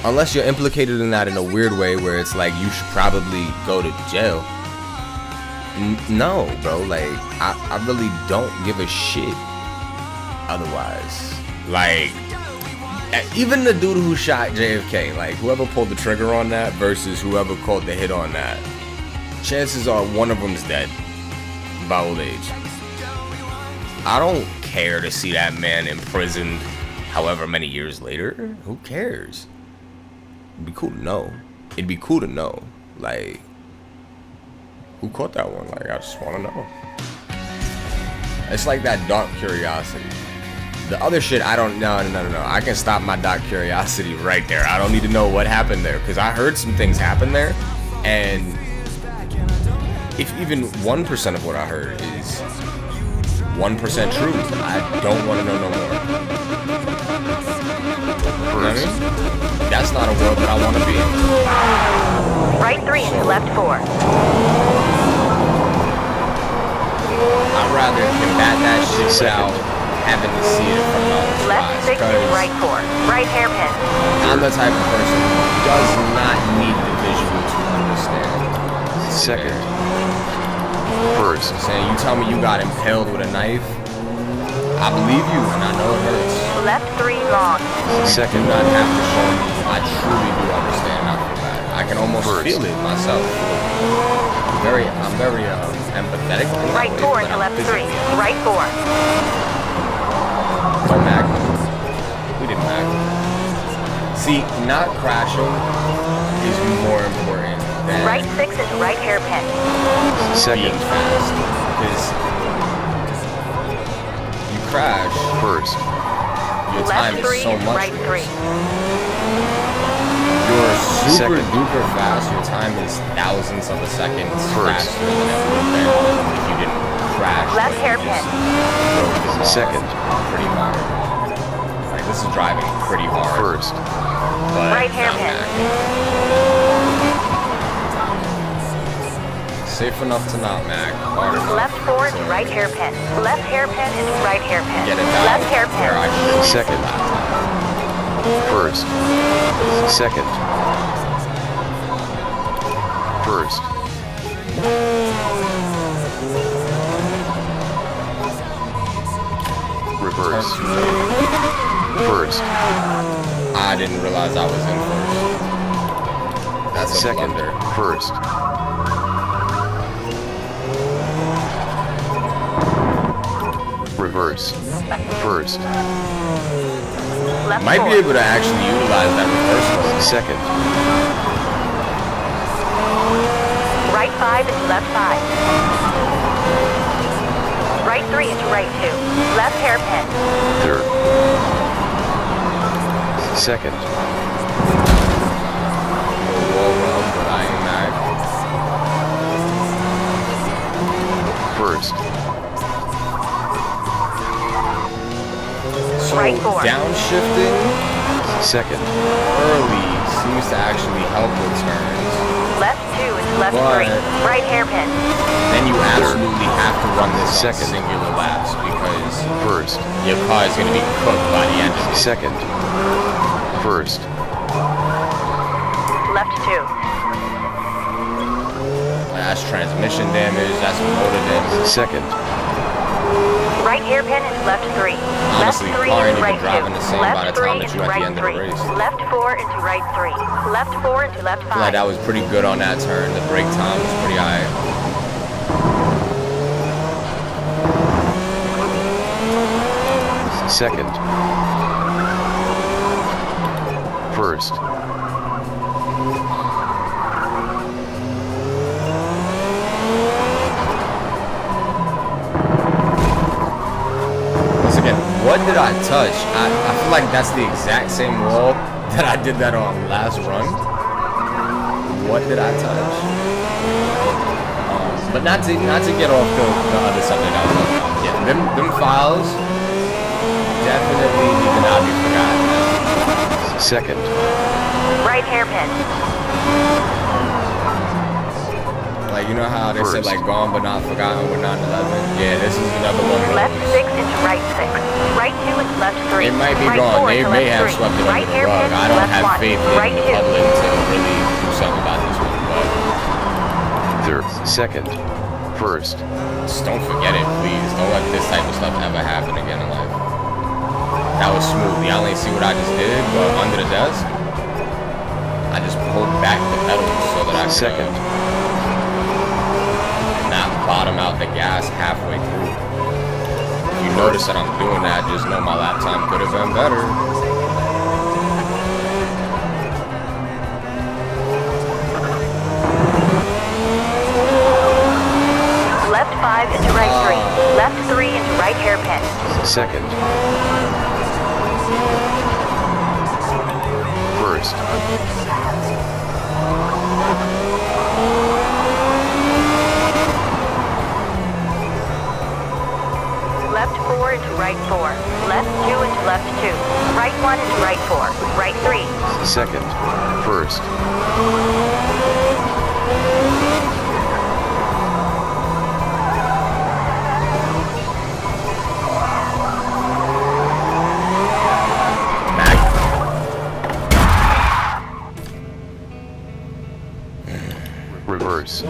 unless you're implicated in that in a weird way where it's like you should probably go to jail. No, bro, like, I really don't give a shit otherwise. Like, even the dude who shot JFK, like whoever pulled the trigger on that versus whoever called the hit on that, chances are one of them's dead by old age. I don't care to see that man imprisoned however many years later. Who cares? It'd be cool to know. It'd be cool to know, like, who caught that one? Like, I just want to know. It's like that dark curiosity. The other shit, I don't know. No. I can stop my dark curiosity right there. I don't need to know what happened there because I heard some things happen there, and if even 1% of what I heard is 1% true, I don't want to know no more. You know what I mean? That's not a world that I want to be in. Right 3 into left 4. I'd rather combat that shit without having to see it from the Left 6 into right 4. Right hairpin. I'm the type of person who does not need the visual to understand. Second. First. Saying you tell me you got impaled with a knife, I believe you and I know it hurts. Left 3 long. Second, not have to show me. I truly do understand. I feel bad. I can almost feel it myself. I'm very empathetic. In Right that 4 way, into but I'm left 3. physically- Right 4. Don't mag. We didn't mag. See, not crashing is more important than Right 6 into right hairpin. Second. being fast. Because you crash, First. your time Left is 3 so into much right 3. worse. You're super Second. duper fast. Your time is thousands of a second First. faster than it would have been if you didn't crash. Left but you hairpin. just broke the car Second. pretty hard. Like this is driving pretty hard. First. But Right not hairpin. mag. Safe enough to not mag. Hard enough. Left 4 into right hairpin. Left hairpin into right hairpin. Get it down Left where hairpin. I should Second. First. Second. First. Reverse. First. I didn't realize I was in first. That's a Second. blunder. First. Reverse. First. Left Might 4. be able to actually utilize that reversal. Second. Right 5 into left 5. Right 3 into right 2. Left hairpin. Third. Second. Wall run, but I ain't mag. First. So Right 4. downshifting Second. early seems to actually help with turns. Left 2 into left But- 3. Right hairpin. Then you absolutely have to run this on Second. singular laps because First. your car is going to be cooked by the end of it. Second. First. Left 2. That's transmission damage, that's motor damage. Second. Right hairpin into left 3. Honestly, left 3 car ain't into even right 2. driving the same by Left the 3 time that into you at the right end of 3. the race. Left 4 into right 3. Left 4 into left 5. I feel like that was pretty good on that turn. The brake time was pretty high. Second. First. Once again, what did I touch? I feel like that's the exact same wall that I did that on last run. What did I touch? But not to get off the other subject I was talking about. Yeah, them files definitely need to not be forgotten. Second. Right hairpin. Like, you know how they said, First. like, gone but not forgotten with 9/11? Yeah, this is another one. of Left those. 6 into right 6. Right 2 into left 3. It might be right gone. 4 They into may left have 3. swept it right under the hairpin rug. I into don't left have 1. faith in Right the 2. public to really do something about this one. But Third. Second. First. just don't forget it, please. Don't let this type of stuff ever happen again in life. That was smooth. Y'all ain't see what I just did, but under the desk, I just pulled back the pedals so that I could Second. not bottom out the gas halfway through. If you notice that I'm doing that, just know my lap time could have been better. Left 5 into right 3. Left 3 into right hairpin. Second. First. Left 4 into right 4. Left 2 into left 2. Right 1 into right 4. Right 3. Second. First. Reverse.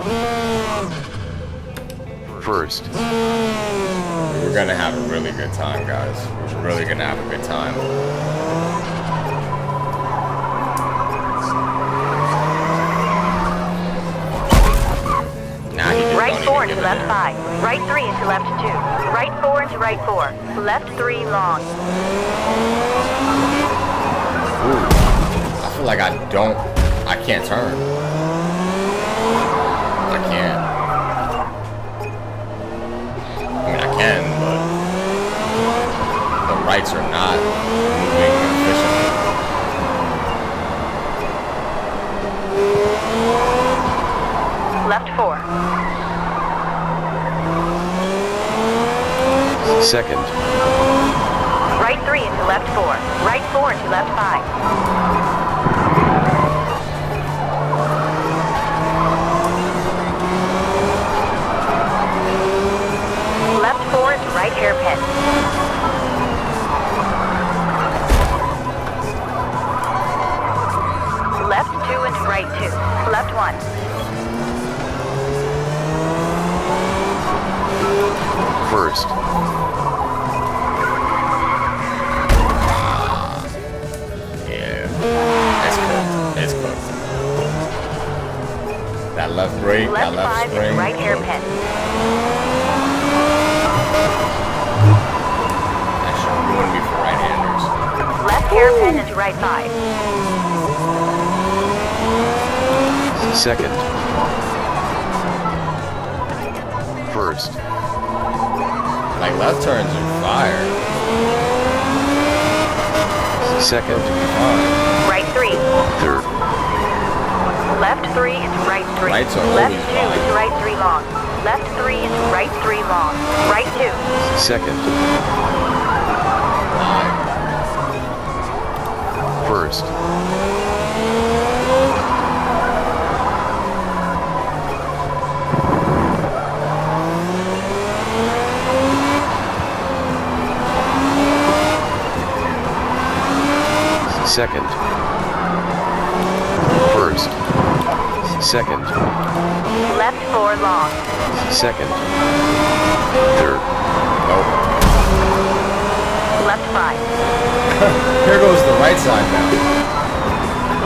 First. We're gonna have a really good time, guys. We're really gonna have a good time. Nah, he just Right don't 4 even into give left it 5. Right 3 into left 2. Right 4 into right 4. Left 3 long. Ooh. I feel like I can't turn. I can't. I mean, I can, but the rights are not moving efficiently. Left 4. Second. Right 3 into left 4. Right 4 into left 5. Left 4 into right hairpin. Left 2 into right 2. Left 1. First. Yeah. It's cooked. That left brake, that Left left 5 spring. into right hairpin. That should ruin me for right-handers. Left hairpin into right 5. Second. First. Like, left turns are fire. Second. Fine. Right 3. Third. Left 3 into right 3. Rights are Left always 2 fine. into right 3 long. Left 3 into right 3 long. Right 2. Second. First. Second. First. Second. Left 4 long. Second. Third. Nope. Left 5. Here goes the right side now.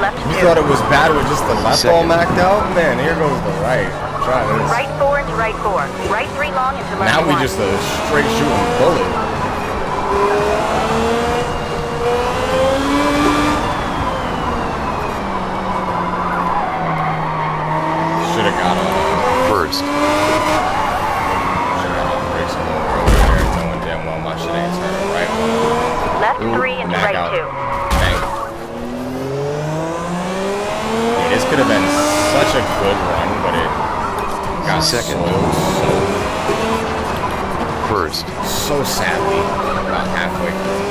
Left You 2. thought it was bad with just the left all Second. macked out? Man, here goes the right. Try this. Right 4 into right 4. Right 3 long into left Now 1. we just a straight shooting bullet. Should have got on. First. Should have got on brakes a little earlier, knowing damn well my shit ain't turning right. Left Ooh, 3 into back right out. 2. Dang. Yeah, this could have been such a good run, but it got Second. First. so sadly about halfway through.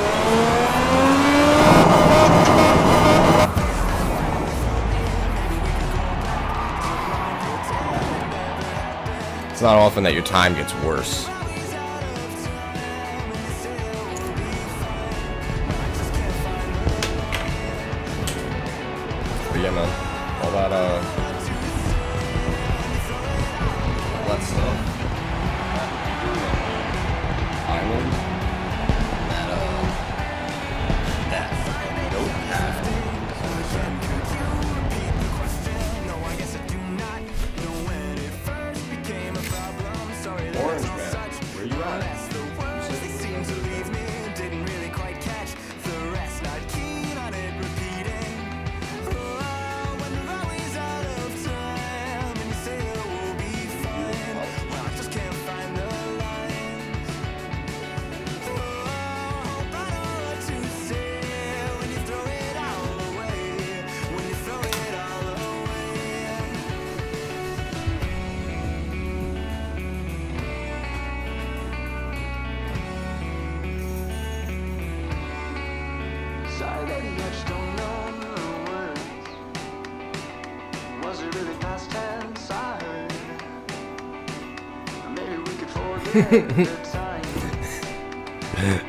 It's not often that your time gets worse. But yeah, man, all that stuff. Island. That note path. Orange man, where you at?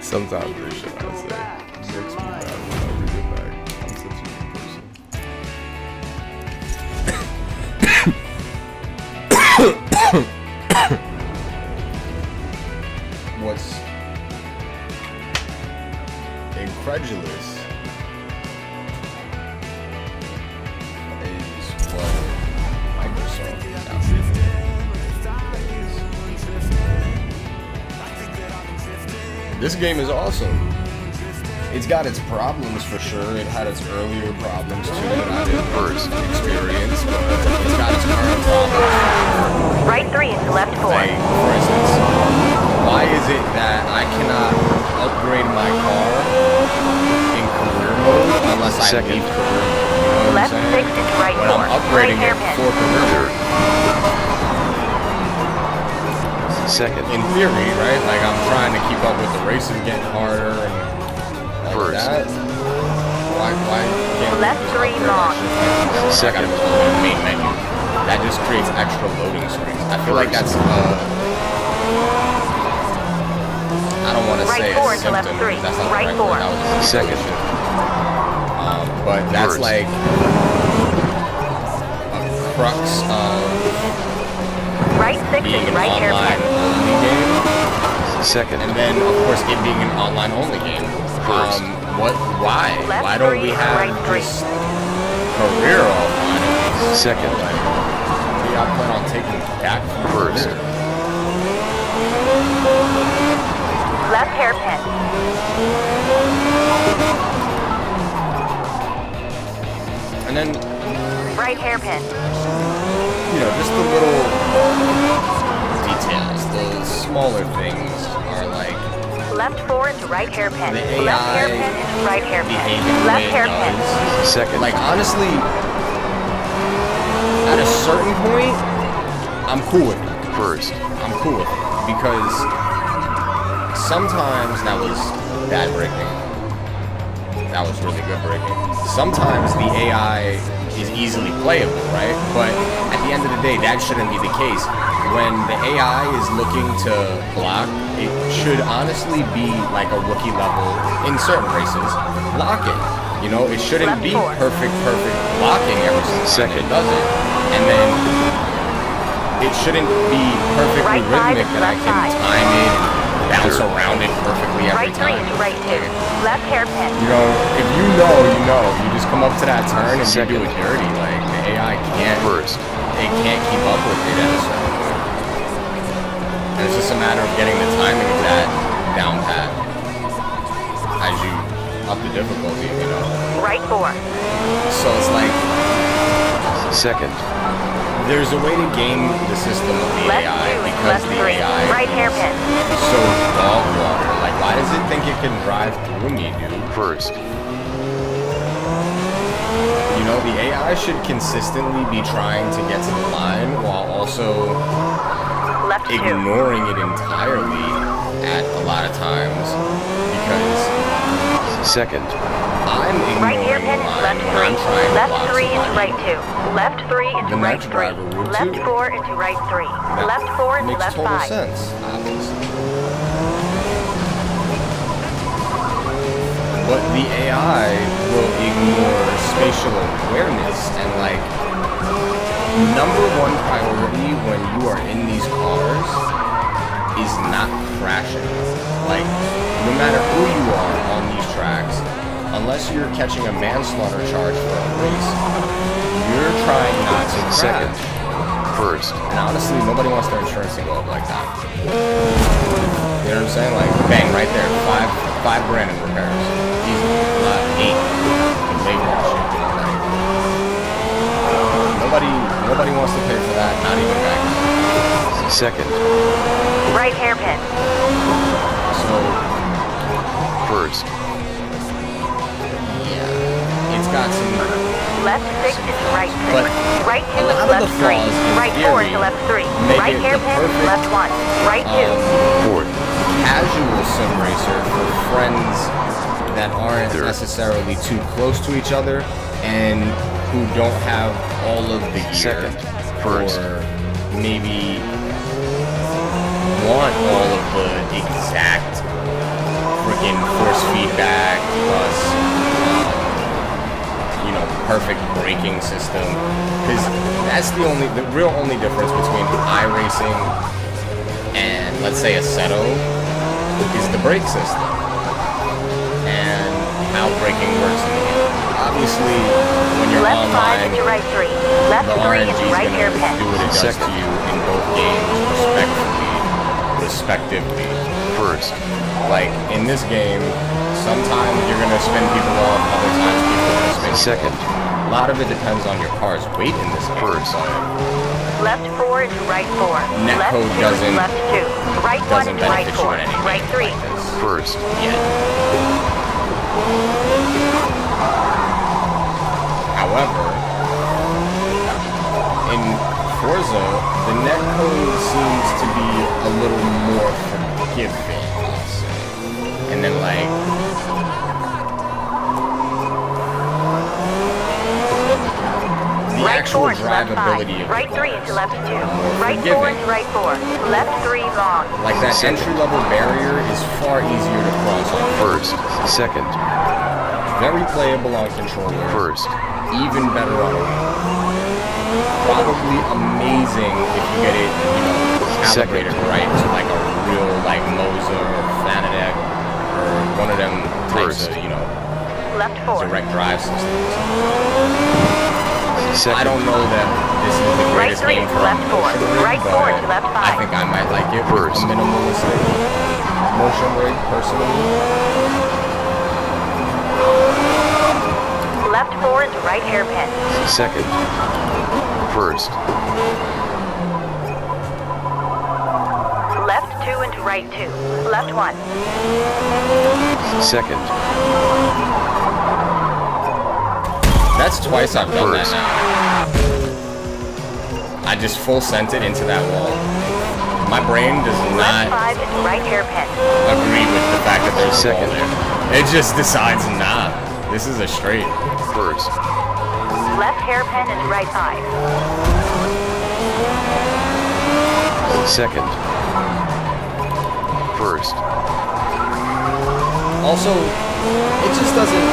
Sometimes this shit I say makes me mad when I read it back. I'm such a good person. What's incredulous is what Microsoft is out there. This game is awesome. It's got its problems for sure. It had its earlier problems too that I didn't first experience, but it's got its current problems. Right 3 into left 4. Like, for instance, why is it that I cannot upgrade my car in career mode unless I leave career mode? You know what Left I'm 6 saying? into right When 4. I'm upgrading Right it for career mode. Second. In theory, right? Like I'm trying to keep up with the races getting harder and all that. Why can't Left we just 3 upgrade long. that shit? Second. I gotta go to the main menu. That just creates extra loading screens. I feel like that's I don't want to Right say 4 a into left symptom. 3. That's not Right the 4. right word. That was a Second. but that's like a crux of Right 6 being into an right online hairpin. only game. Second. And then, of course, it being an online only game. First. Why? Left Why don't 3, we have right 3. just career offline at least? Second. Like, maybe I plan on taking back from First. career. Left hairpin. And then, Right hairpin. you know, just the little details, the smaller things are like Left 4 into right hairpin. the Left AI hairpin into right hairpin. behaving the Left way it hairpin. does. Second. Like, honestly, at a certain point, I'm cool with it. First. I'm cool with it because sometimes that was bad breaking. That was really good breaking. Sometimes the AI is easily playable, right? But at the end of the day, that shouldn't be the case. When the AI is looking to block, it should honestly be like a rookie level in certain races. Blocking. You know, it shouldn't be perfect blocking every single time it does it. And then it shouldn't be perfectly Right side rhythmic is that I left can side. time it, bounce around it perfectly every Right 3 time. into right 2. Left hairpin. You know, if you know, you know. You just come up to that turn and you do it dirty. Like, the AI can't, First. it can't keep up with it at a certain point. And it's just a matter of getting the timing of that down pat as you up the difficulty, you know. Right 4. So it's like, Second. there's a way to game the system of the Left AI 2 into because left the 3. AI Right hairpin. is so dog water. Like, why does it think it can drive through me, dude? First. You know, the AI should consistently be trying to get to the line while also Left 2. ignoring it entirely at a lot of times because Second. I'm Right ignoring hairpin the into line left when 3. I'm trying to Left block 3 into somebody. right 2. Left 3 into The right next 3. driver would Left too. 4 into right 3. That Left 4 into makes left total 5. sense, obviously. But the AI will ignore spatial awareness and like number one priority when you are in these cars is not crashing. Like, no matter who you are on these tracks, unless you're catching a manslaughter charge for a race, you're trying not to crash. Second. First. And honestly, nobody wants their insurance to go up like that. You know what I'm saying? Like, bang, right there, five grand in repairs. Easy. 8. Big that shit. Like, nobody wants to pay for that, not even back. Second. Right hairpin. So, First. yeah, it's got some. Left 6 into right 6. But Right 2 a lot into of left the 3. flaws in Right 4 theory into left 3. make Right it the hairpin into perfect, left 1. Right 2. Fourth. Casual sim racer for friends that aren't necessarily too close to each other and who don't have all of the gear or maybe want all of the exact freaking force feedback plus you know, perfect braking system, because that's the real only difference between iRacing and, let's say, a Seto is the brake system and how braking works in the game. Obviously, when you're Left 5 online, into right 3. Left the 3 RNG into is right going to hairpin. do what it does to you in both games, respectively. First. Like, in this game, sometimes you're going to spin people off, other times people are going to spin Second. you off. A lot of it depends on your car's weight in this game. First. Left 4 into right 4. Left Netcode 2 doesn't- into left 2. Right 1 doesn't into right benefit you 4. in any Right game 3. like this. First. Yet. However, in Forza, the netcode seems to be a little more forgiving, I'll say. And then, like, the Right actual 4 into left 5. drivability of Right the 3 cars into left 2. are more Right 4 forgiving. into right 4. Left 3 long. Like, that entry-level barrier is far easier to cross on First. Second. very playable on controller. First. Even better on a Wii. Probably amazing if you get it, you know, calibrated right to like a real like Moza or Fanatec or one of them types of, you know, Left 4. direct drive systems. Second. I don't know that this is the Right greatest 3 game to for left 4. motion rig, Right 4 but to left 5. I think I might like it with First. a minimalistic motion rig personally. Left 4 into right hairpin. Second. First. Left 2 into right 2. Left 1. Second. That's twice I've done First. that now. I just full sent it into that wall. My brain does Left not 5 into right hairpin. agree with the fact that there's a wall Second. there. It just decides, nah, this is a straight. First. Left hairpin into right 5. Second. First. Also, it just doesn't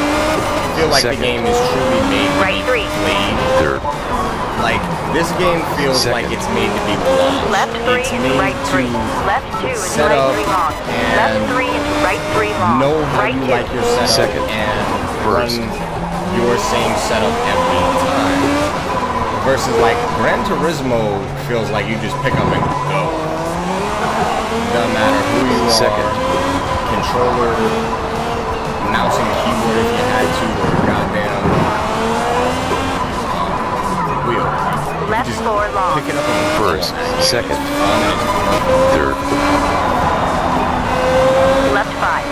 feel like Second. the game is truly made to Right be 3. played. Third. Like, this game feels like Second. it's made to be watched. Left 3 It's into made right 3. to Left 2 into set right up 3 long. and Left 3 into right 3 long. know how Right you 2. like your setup Second. and First. run your same setup every time. Versus like Gran Turismo feels like you just pick up and go. Doesn't matter who you Second. are, controller, mouse and keyboard if you had to, or goddamn wheel. You Left just 4 long. pick it up and go. First. Second. Fun and it's perfect. Third. Left 5.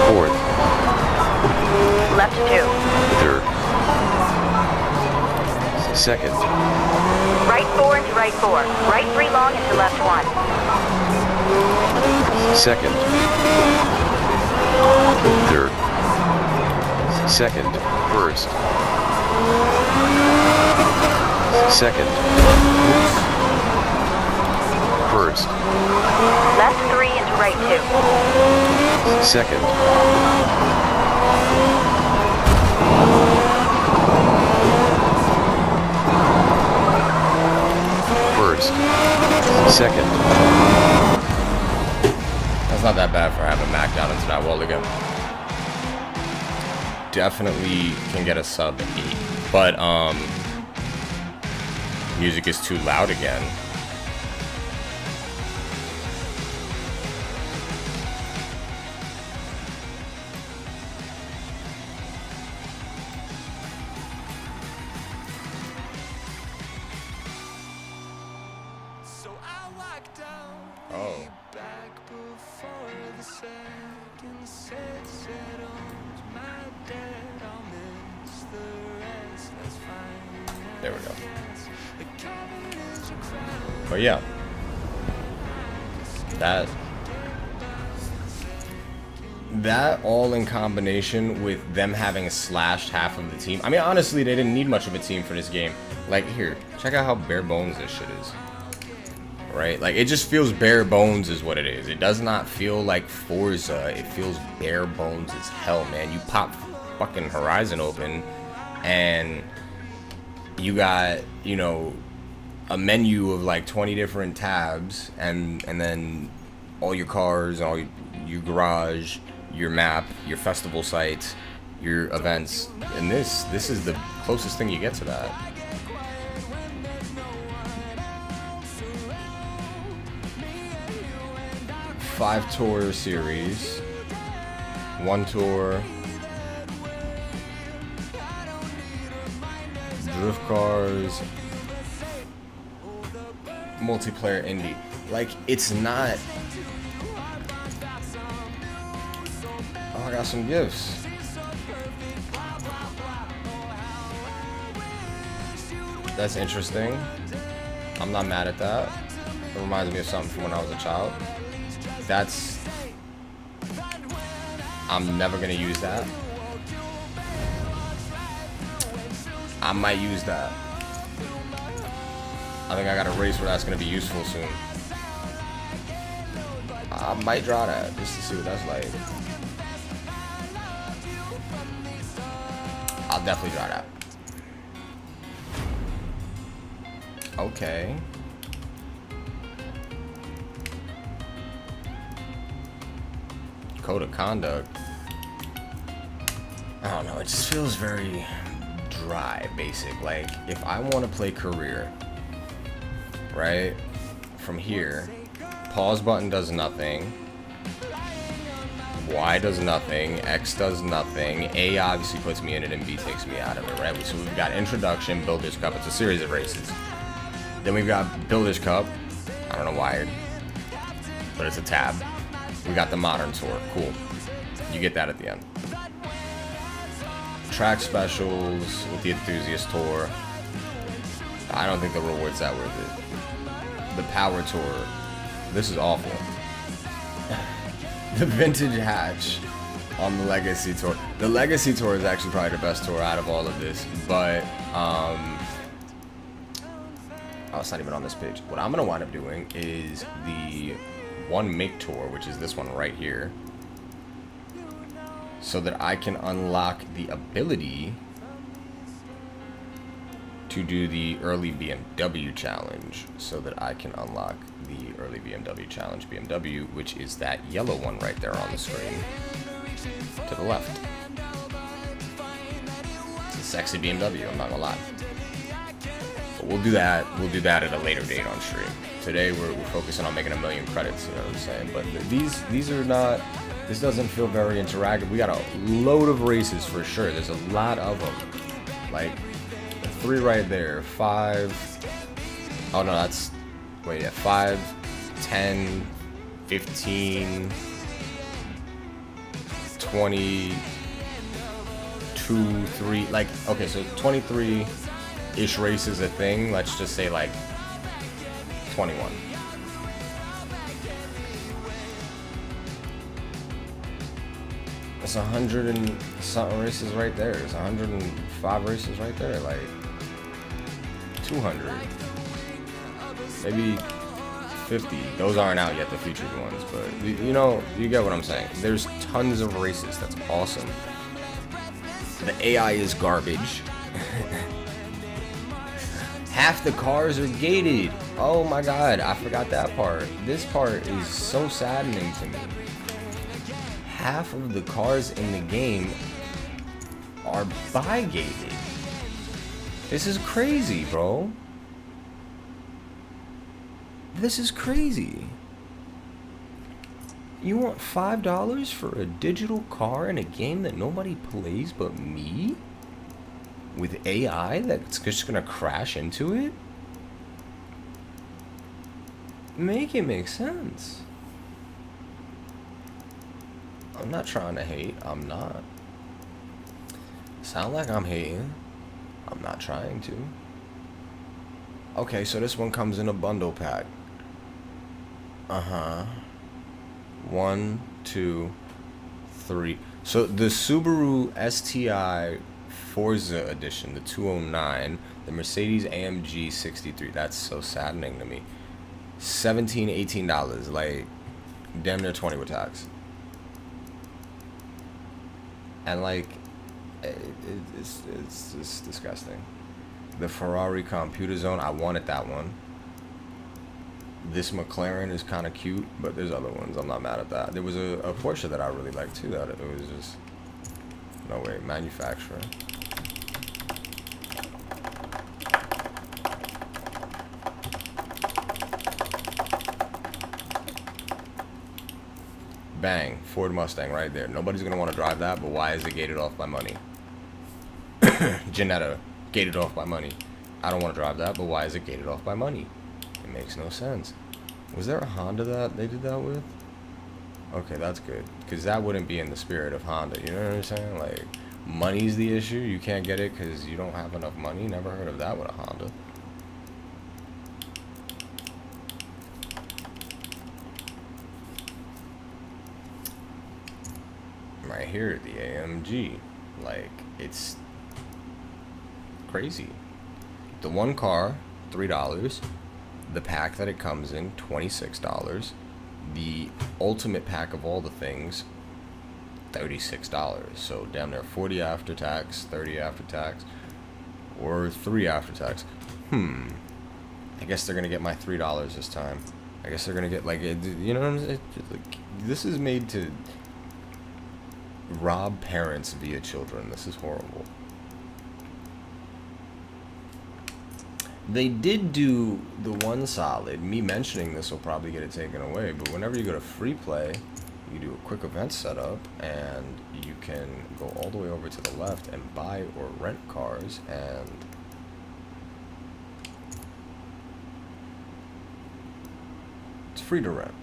Fourth. Left 2. Third. Second. Right 4 into right 4. Right 3 long into left 1. Second. Third. Second. First. Second. First. Left 3 into right 2. Second. First. Second. That's not that bad for having Mac down into that wall again. Definitely can get a sub 8. But music is too loud again. So I walked down Oh. back before the second settled my debt. I'll miss the rest. That's fine. There we go. The cabin is a crowd. But yeah. that all in combination with them having slashed half of the team. I mean, honestly, they didn't need much of a team for this game. Like, here, check out how bare bones this shit is. Right? Like, it just feels bare bones is what it is. It does not feel like Forza. It feels bare bones as hell, man. You pop fucking Horizon open, and you got, you know, a menu of like 20 different tabs, and then all your cars, all your garage, your map, your festival sites, your events, and this is the closest thing you get to that. Five tour series, one tour, drift cars, multiplayer indie. Like, it's not. Oh, I got some gifts. That's interesting. I'm not mad at that. It reminds me of something from when I was a child. I'm never gonna use that. I might use that. I think I got a race where that's gonna be useful soon. I might draw that just to see what that's like. I'll definitely draw that. Okay. Code of conduct. I don't know, it just feels very dry, basic. Like, if I want to play career, right, from here, pause button does nothing, Y does nothing, X does nothing, A obviously puts me in it, and B takes me out of it, right? So we've got Introduction, Builders Cup, it's a series of races. Then we've got Builders Cup, I don't know why, but it's a tab. We got the Modern Tour, cool. You get that at the end. Track specials with the Enthusiast Tour. I don't think the reward's that worth it. The Power Tour. This is awful. The Vintage Hatch on the Legacy Tour. The Legacy Tour is actually probably the best tour out of all of this, but oh, it's not even on this page. What I'm gonna wind up doing is the one make tour, which is this one right here, so that I can unlock the ability to do the early BMW challenge, so that I can unlock the early BMW challenge BMW, which is that yellow one right there on the screen to the left. It's a sexy BMW, I'm not gonna lie. But we'll do that at a later date on stream. Today we're focusing on making 1 million credits, you know what I'm saying? But these are not, this doesn't feel very interactive. We got a load of races for sure. There's a lot of them. Like 3 right there, 5. Oh no, that's, wait, yeah, 5, 10, 15, 20, 2, 3, like, okay, so 23-ish races a thing. Let's just say like 21. It's 100 and something races right there. It's 105 races right there. Like 200, maybe 50. Those aren't out yet, the featured ones, but you know, you get what I'm saying. There's tons of races. That's awesome. The AI is garbage. Half the cars are gated. Oh my god, I forgot that part. This part is so saddening to me. Half of the cars in the game are bi-gated. This is crazy, bro. This is crazy. You want $5 for a digital car in a game that nobody plays but me? With AI that's just gonna crash into it? Make it make sense. I'm not trying to hate. I'm not. Sound like I'm hating. I'm not trying to. Okay, so this one comes in a bundle pack. 1, 2, 3. So the Subaru STI Forza edition, the 209, the Mercedes AMG 63. That's so saddening to me. $17, $18, like damn near 20 with tax. And like, it's just disgusting. The Ferrari Computer Zone, I wanted that one. This McLaren is kind of cute, but there's other ones. I'm not mad at that. There was a Porsche that I really liked too. That it was just, no way, manufacturer. Bang, Ford Mustang right there. Nobody's gonna want to drive that, but why is it gated off by money? Jannetta, gated off by money. I don't want to drive that, but why is it gated off by money? It makes no sense. Was there a Honda that they did that with? Okay, that's good, because that wouldn't be in the spirit of Honda. You know what I'm saying? Like, money's the issue. You can't get it because you don't have enough money. Never heard of that with a Honda. Right here, the AMG. Like, it's crazy. The one car, $3. The pack that it comes in, $26. The ultimate pack of all the things, $36. So damn near 40 after tax, 30 after tax, or 3 after tax. I guess they're gonna get my $3 this time. I guess they're gonna get, like, you know what I'm saying? Like, this is made to rob parents via children. This is horrible. They did do the one solid. Me mentioning this will probably get it taken away, but whenever you go to free play, you do a quick event setup and you can go all the way over to the left and buy or rent cars, and it's free to rent,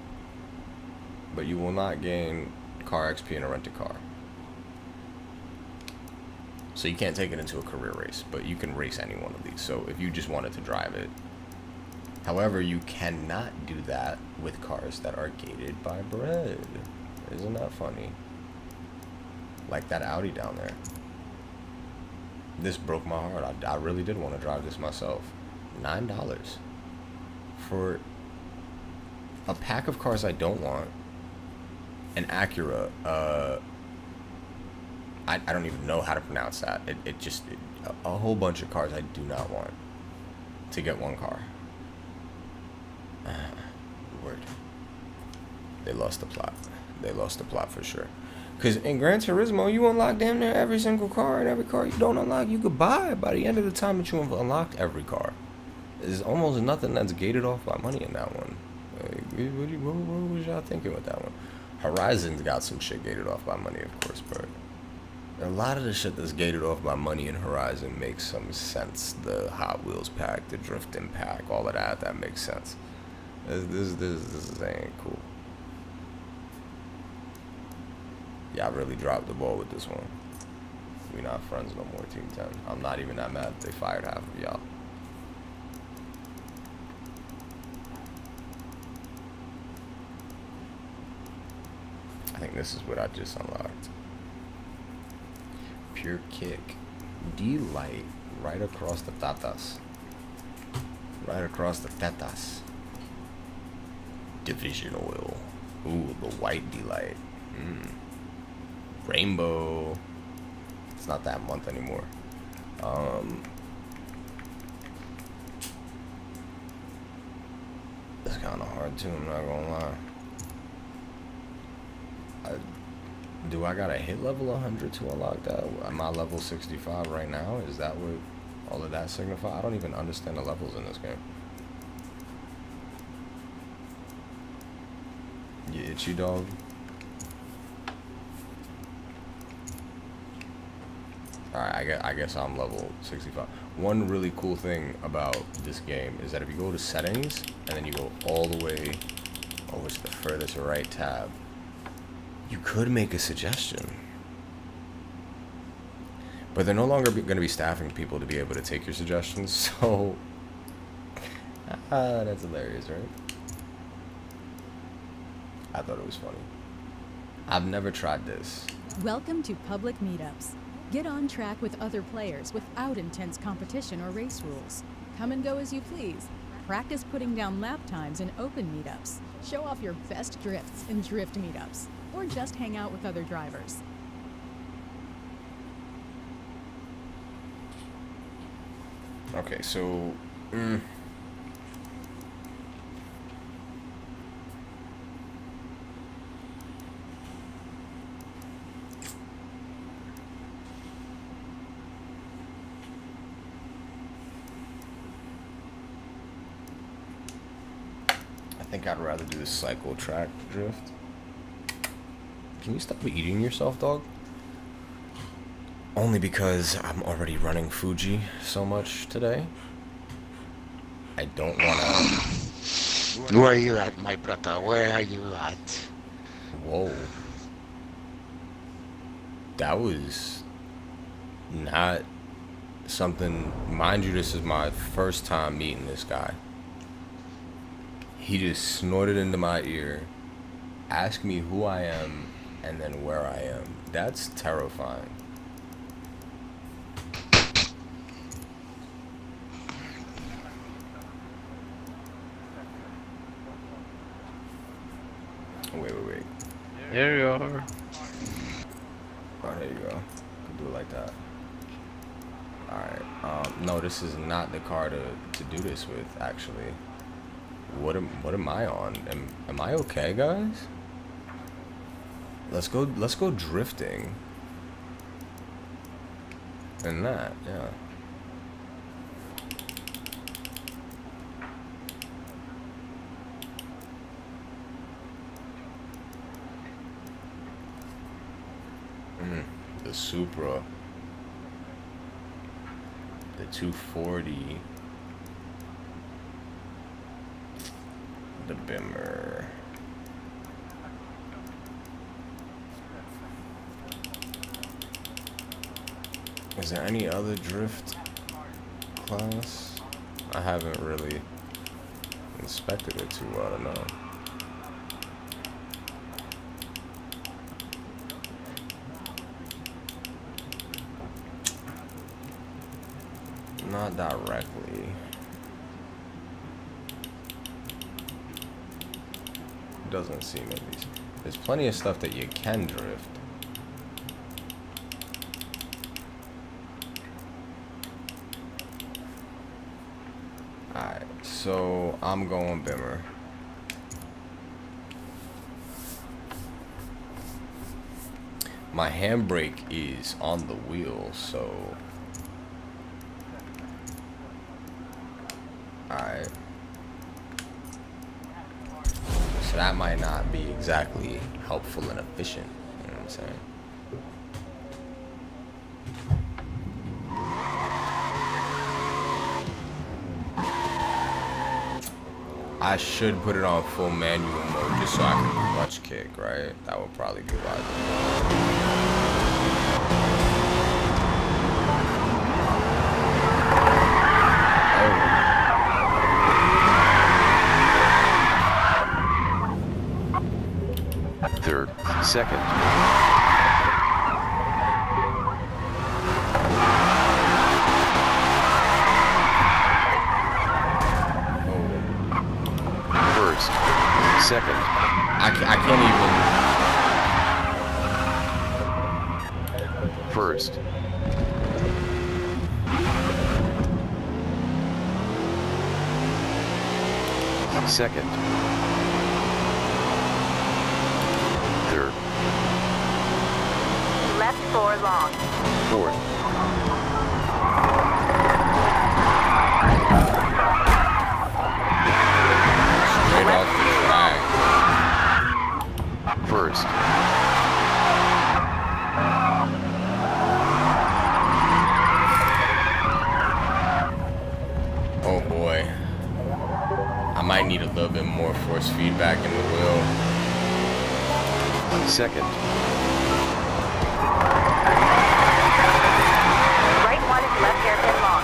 but you will not gain car XP in a rented car. So you can't take it into a career race, but you can race any one of these. So if you just wanted to drive it. However, you cannot do that with cars that are gated by bread. Isn't that funny? Like that Audi down there. This broke my heart. I really did want to drive this myself. $9 for a pack of cars I don't want. An Acura, I don't even know how to pronounce that. A whole bunch of cars I do not want to get one car. Word. They lost the plot. They lost the plot for sure. Because in Gran Turismo, you unlock damn near every single car, and every car you don't unlock, you could buy by the end of the time that you unlocked every car. There's almost nothing that's gated off by money in that one. Like, what was y'all thinking with that one? Horizon's got some shit gated off by money, of course, but a lot of the shit that's gated off by money in Horizon makes some sense. The Hot Wheels pack, the drifting pack, all of that makes sense. This ain't cool. Y'all really dropped the ball with this one. We not friends no more, Team 10. I'm not even that mad that they fired half of y'all. I think this is what I just unlocked. Pure kick. D-light right across the tatas. Right across the tatas. Division oil. Ooh, the white D-light. Rainbow. It's not that month anymore. It's kind of hard too, I'm not gonna lie. Do I gotta hit level 100 to unlock that? Am I level 65 right now? Is that what all of that signify? I don't even understand the levels in this game. You itchy dog? Alright, I guess I'm level 65. One really cool thing about this game is that if you go to settings and then you go all the way over to the furthest right tab, you could make a suggestion. But they're no longer going to be staffing people to be able to take your suggestions, so that's hilarious, right? I thought it was funny. I've never tried this. Welcome to public meetups. Get on track with other players without intense competition or race rules. Come and go as you please. Practice putting down lap times in open meetups. Show off your best drifts in drift meetups. Or just hang out with other drivers. Okay, so... I think I'd rather do the cycle track drift. Can you stop eating yourself, dog? Only because I'm already running Fuji so much today. I don't wanna... Where are you at, my brother? Where are you at? Whoa. That was not something... Mind you, this is my first time meeting this guy. He just snorted into my ear, asked me who I am, and then where I am. That's terrifying. Wait. There you are. Oh, there you go. Can do it like that. Alright. No, this is not the car to do this with, actually. What am I on? Am I okay, guys? Let's go drifting. And that, yeah. The Supra. The 240. The Bimmer. Is there any other drift class? I haven't really inspected it too well to know. Not directly. Doesn't seem at least. There's plenty of stuff that you can drift. Alright, so I'm going Bimmer. My handbrake is on the wheel, so... Alright. So that might not be exactly helpful and efficient. You know what I'm saying? I should put it on full manual mode just so I can clutch kick, right? That would probably be wise. Third, second. First, second. I can't even. First. Second. Third. Left 4 long. Fourth. Straight off the track. First. Oh boy. I might need a little bit more force feedback in the wheel. Second. Right 1 is left hairpin long.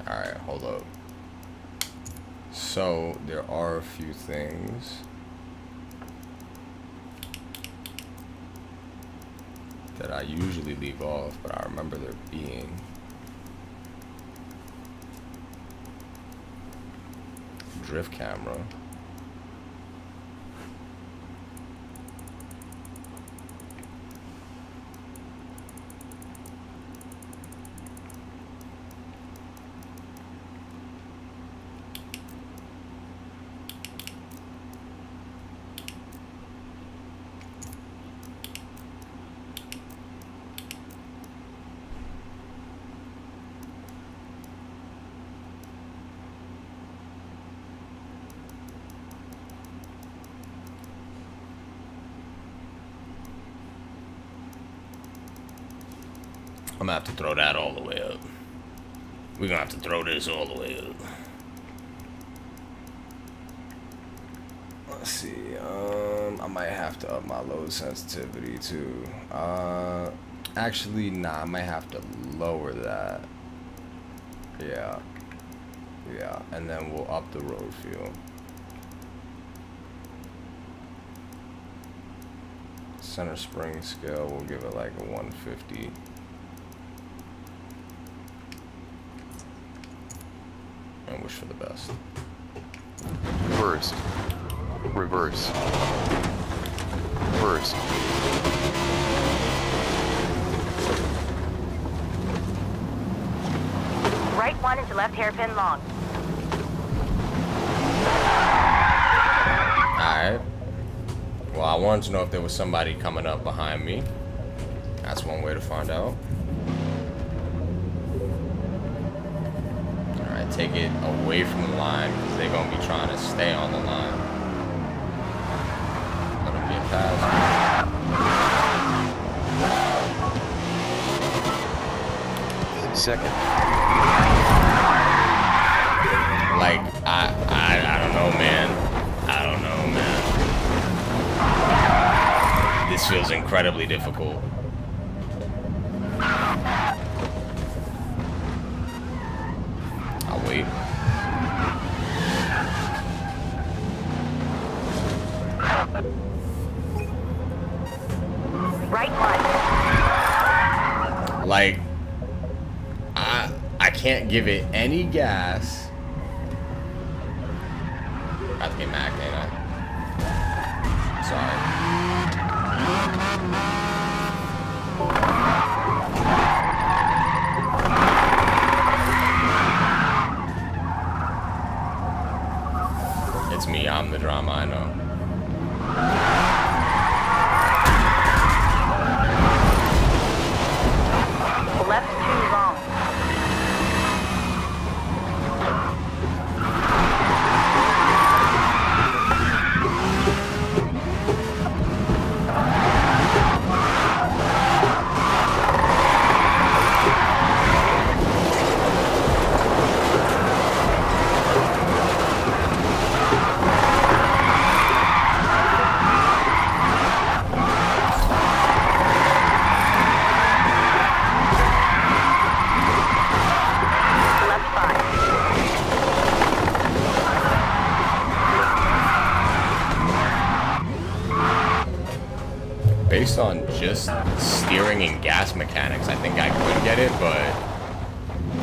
Alright, hold up. So So there are a few things that I usually leave off, but I remember there being drift camera. I'm gonna have to throw that all the way up. We're gonna have to throw this all the way up. Let's see. I might have to up my load sensitivity too. Actually, nah. I might have to lower that. Yeah. Yeah, and then we'll up the road feel. Center spring scale, we'll give it like a 150. And wish for the best. First. Reverse. First. Right 1 into left hairpin long. Alright. Well, I wanted to know if there was somebody coming up behind me. That's one way to find out. Alright, take it away from the line because they're going to be trying to stay on the line. Let them get past. Second. Like, I don't know, man. I don't know, man. This feels incredibly difficult. I'll wait. Right 1. Like, I can't give it any gas. I have to get Mac, ain't I? Sorry. It's me, I'm the drama, I know. Left 2 long. Based on just steering and gas mechanics, I think I could get it, but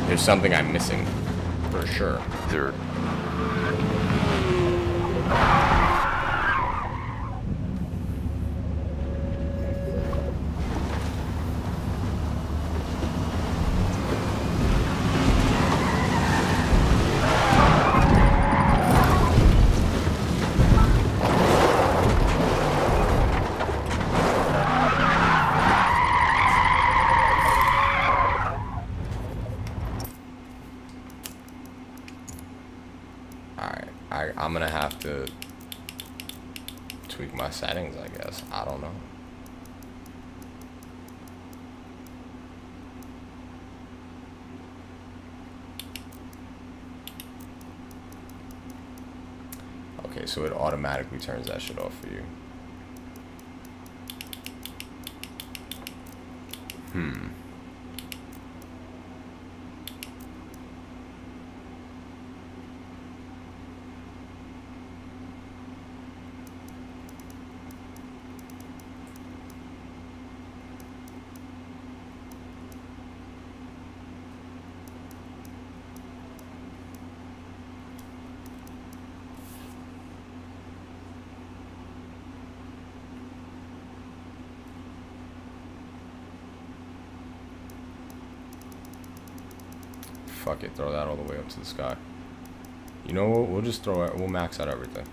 there's something I'm missing, for sure. Third. I'm gonna have to tweak my settings, I guess. I don't know. Okay, so it automatically turns that shit off for you. fuck it, throw that all the way up to the sky. You know what? We'll just throw it. We'll max out everything.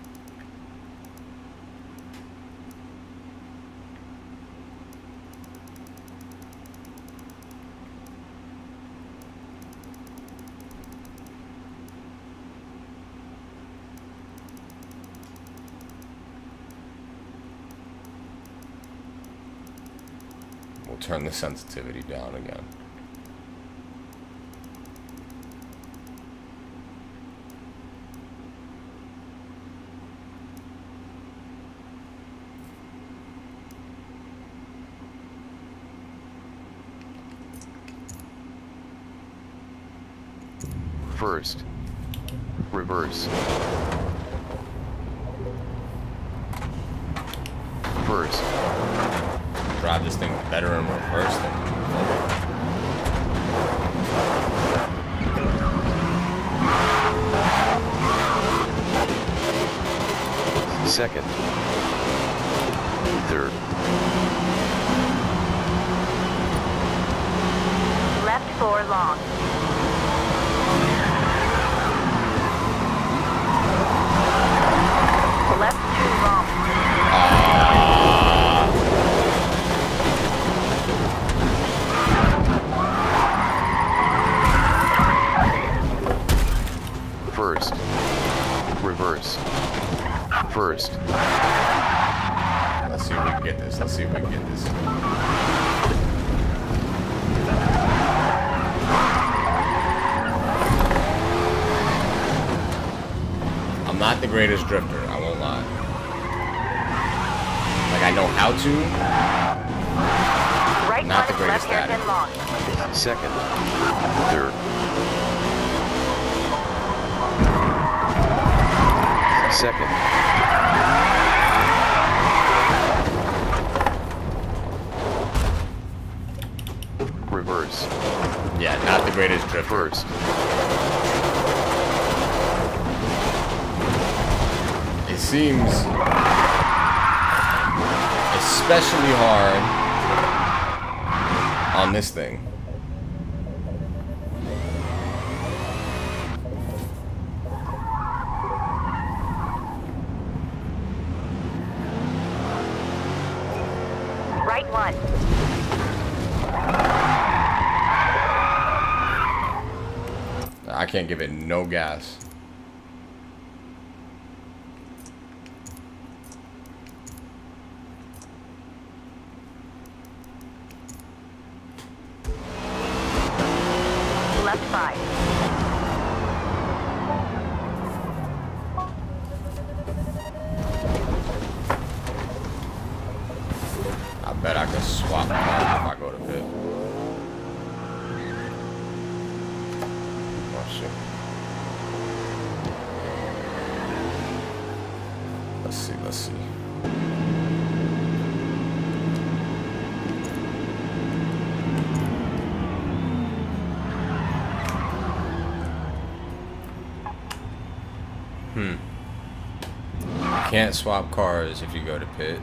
We'll turn the sensitivity down again. First. Reverse. First. Drive this thing better in reverse than forward. Second. Third. Left 4 long. Left 2 long. First. Reverse. First. Let's see if we can get this. Let's see if we can get this. I'm not the greatest drifter, I won't lie. Like, I know how to. Right Not the 1 greatest left at it. hairpin long. Second. Third. Second. Reverse. Yeah, not the greatest drifter. First. It seems especially hard on this thing. Right 1. I can't give it no gas. Left 5. I bet I could swap cars if I go to pit. Oh shit. Let's see, let's see. You can't swap cars if you go to pit.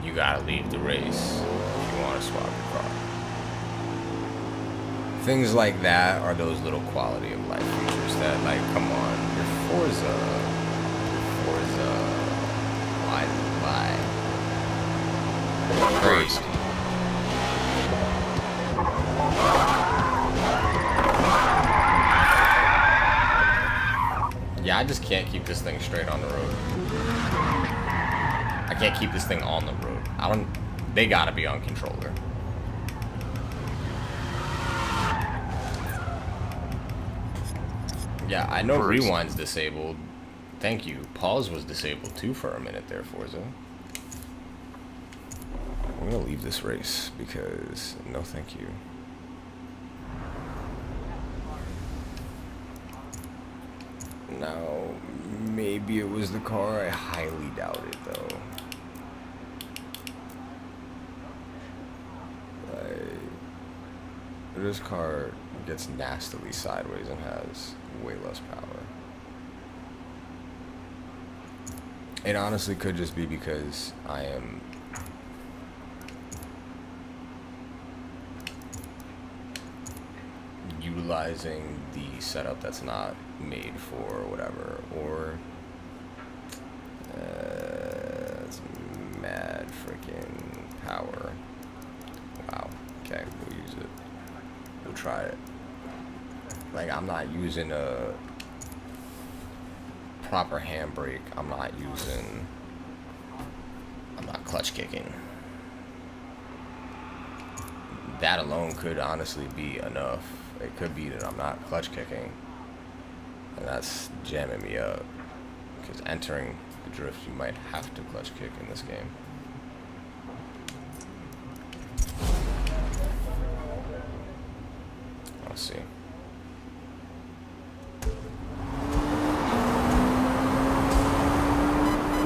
You gotta leave the race if you want to swap your car. Things like that are those little quality of life features that, like, come on, you're Forza. Why? First. Yeah, I just can't keep this thing straight on the road. I can't keep this thing on the road. They gotta be on controller. Yeah, I know First. Rewind's disabled. Thank you. Pause was disabled too for a minute there, Forza. I'm gonna leave this race because no thank you. Now, maybe it was the car. I highly doubt it, though. This car gets nastily sideways and has way less power. It honestly could just be because I am utilizing the setup that's not made for whatever, or it's mad freaking power. Wow. Okay, we'll use it. We'll try it. Like, I'm not using a proper handbrake. I'm not clutch kicking. That alone could honestly be enough. It could be that I'm not clutch kicking, and that's jamming me up, because entering the drift you might have to clutch kick in this game. Let's see.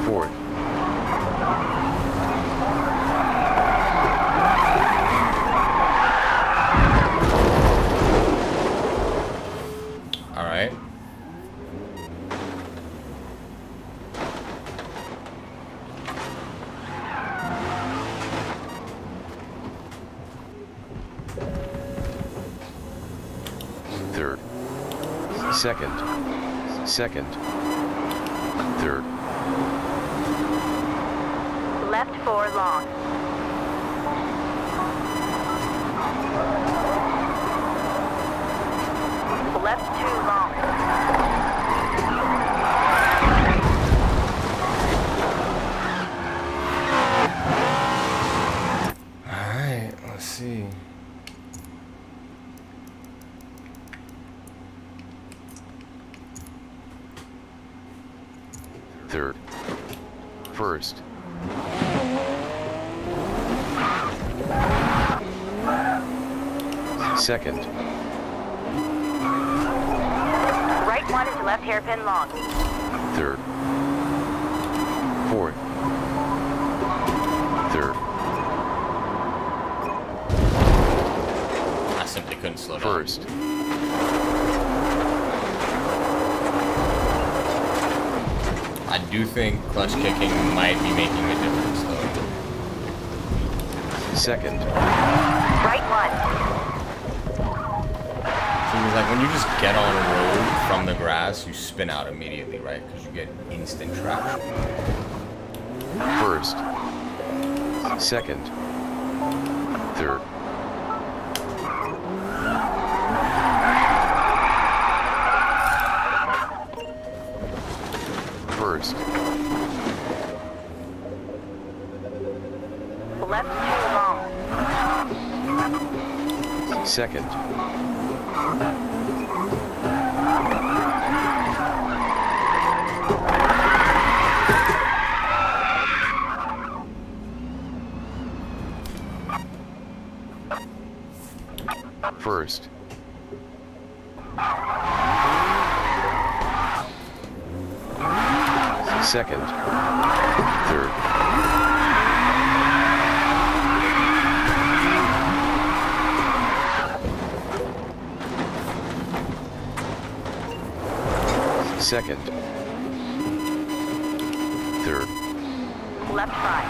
Fourth. All right. Third. Second. Second. Third. Left 4 long. Left 2 long. Alright, let's see. Third. First. Second. Right 1 into left hairpin long. Third. Fourth. Third. I simply couldn't slow down. First. I do think clutch kicking might be making a difference, though. Second. Right 1. Seems like when you just get on road from the grass, you spin out immediately, right? Because you get instant traction. First. Second. Third. First. Left 2 long. Second. First. Second. Third. Second. Third. Left 5.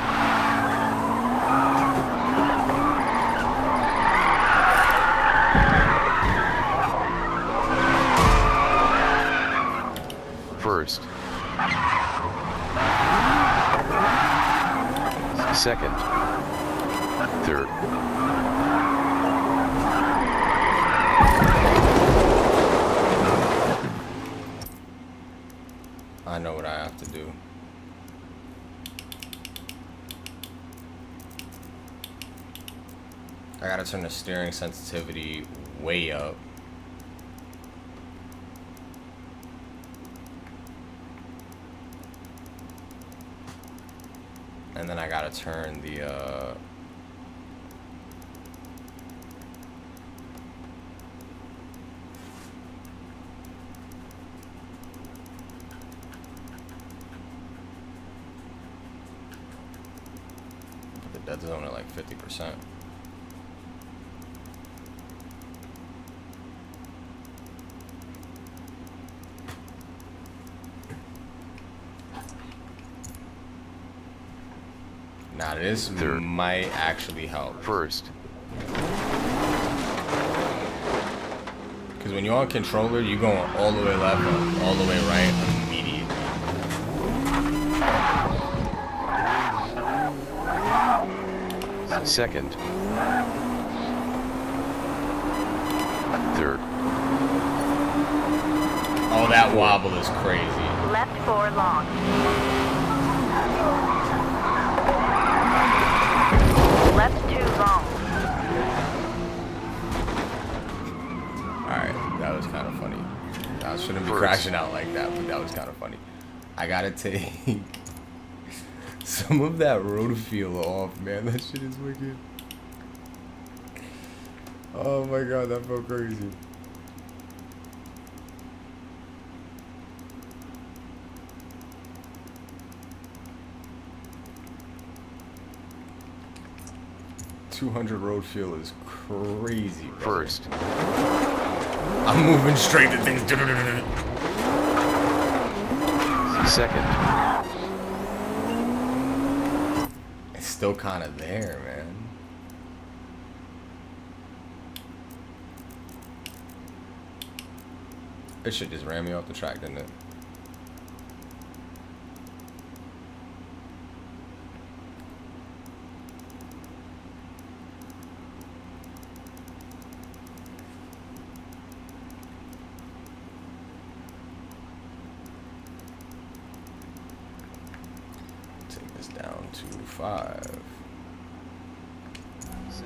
First. Second. Third. I know what I have to do. I gotta turn the steering sensitivity way up. And then I gotta turn the dead zone at like 50%. Now this might actually help. First. Because when you're on controller, you're going all the way left, all the way right immediately. Second. Third. Oh, that wobble is crazy. Left 4 long. Left 2 long. Alright, that was kind of funny. I shouldn't be First. crashing out like that, but that was kind of funny. I gotta take some of that road feel off, man. That shit is wicked. Oh my god, that felt crazy. .200 road feel is crazy, bro. First. I'm moving straight to things. Second. It's still kind of there, man. This shit just ran me off the track, didn't it? Take this down to 5.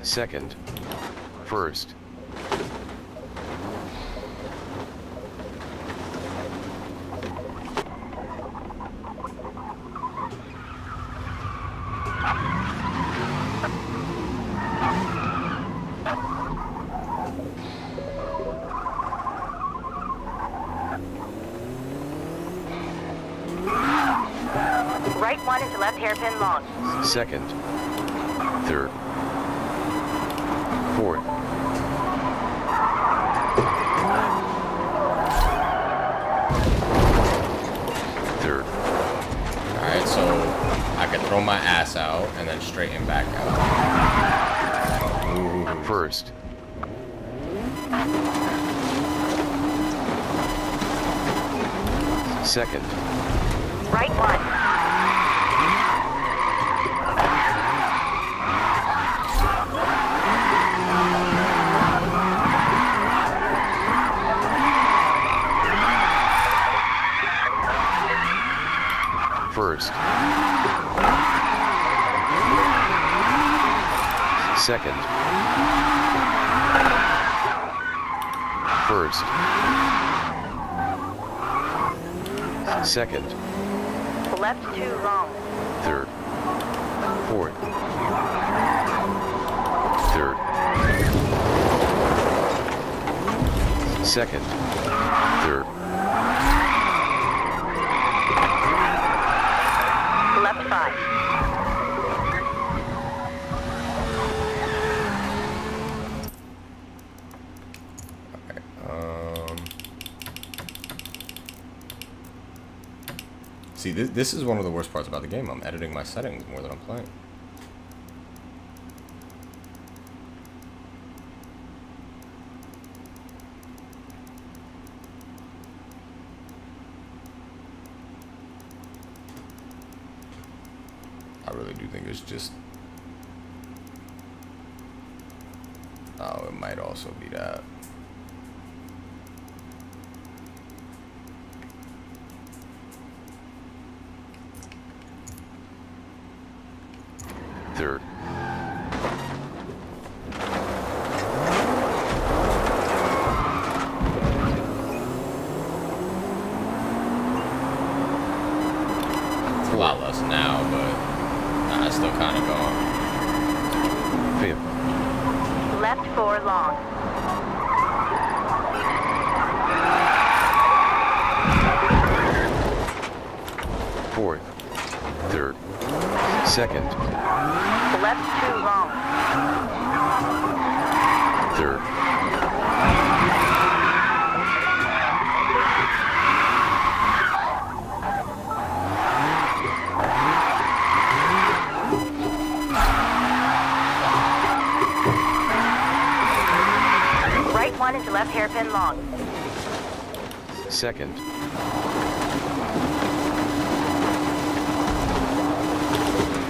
Second. First. Right 1 into left hairpin long. Second. Third. Fourth. Third. Alright, so I can throw my ass out and then straighten back out. Ooh. First. Second. Right 1. First. Second. First. Second. Left 2 long. Third. Fourth. Third. Second. Third. Left 5. See, this is one of the worst parts about the game. I'm editing my settings more than I'm playing. I really do think it's just... Oh, it might also be that. Third. It's a lot less now, but it's still kind of going. Fifth. Left 4 long. Fourth. Third. Second. Left 2 long. Third. Right 1 into left hairpin long. second,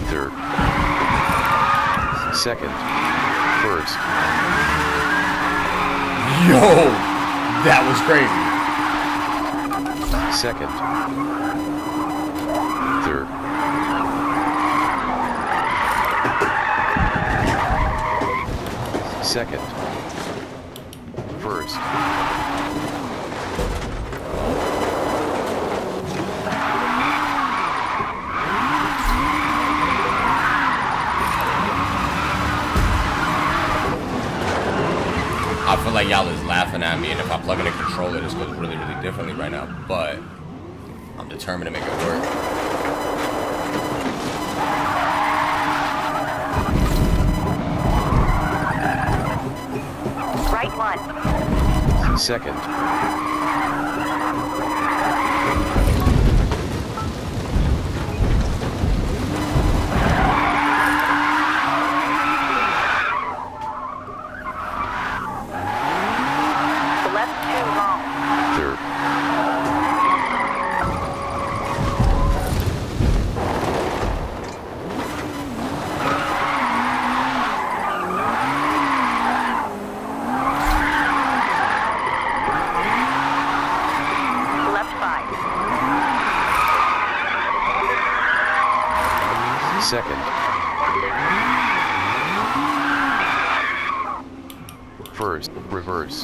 third, second, first, Yo, that was crazy. second, third, second, first, I feel like y'all is laughing at me, and if I plug in a controller, this goes really, really differently right now. But I'm determined to make it work. Right 1. second, Left 2 long. third, Left 5. second, first, reverse,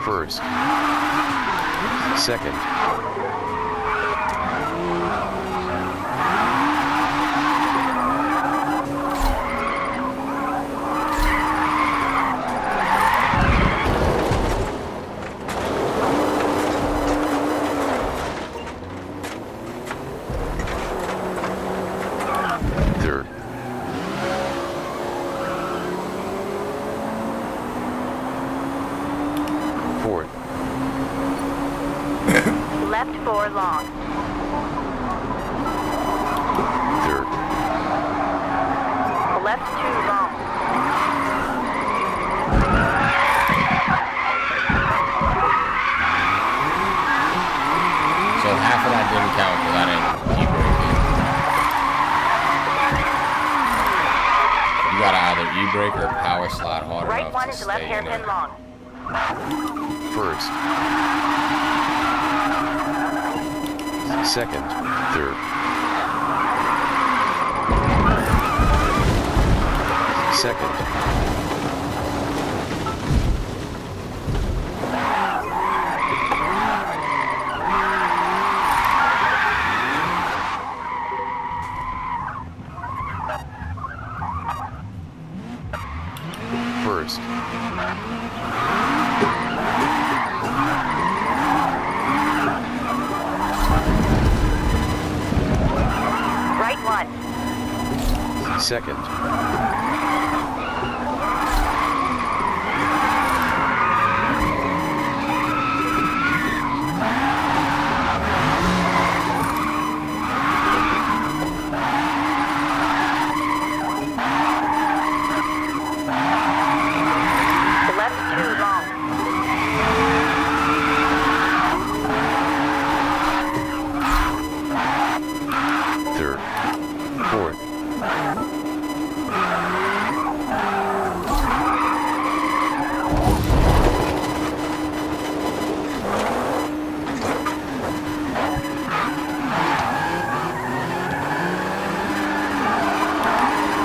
first, second, third, fourth, Left 4 long. third, Left 2 long. So half of that didn't count because I didn't keep braking. You gotta either e-brake or power slide hard Right enough 1 to is left stay in hairpin it. long. first, second, third, second, first, Right 1. second, Left 2 long. third, fourth,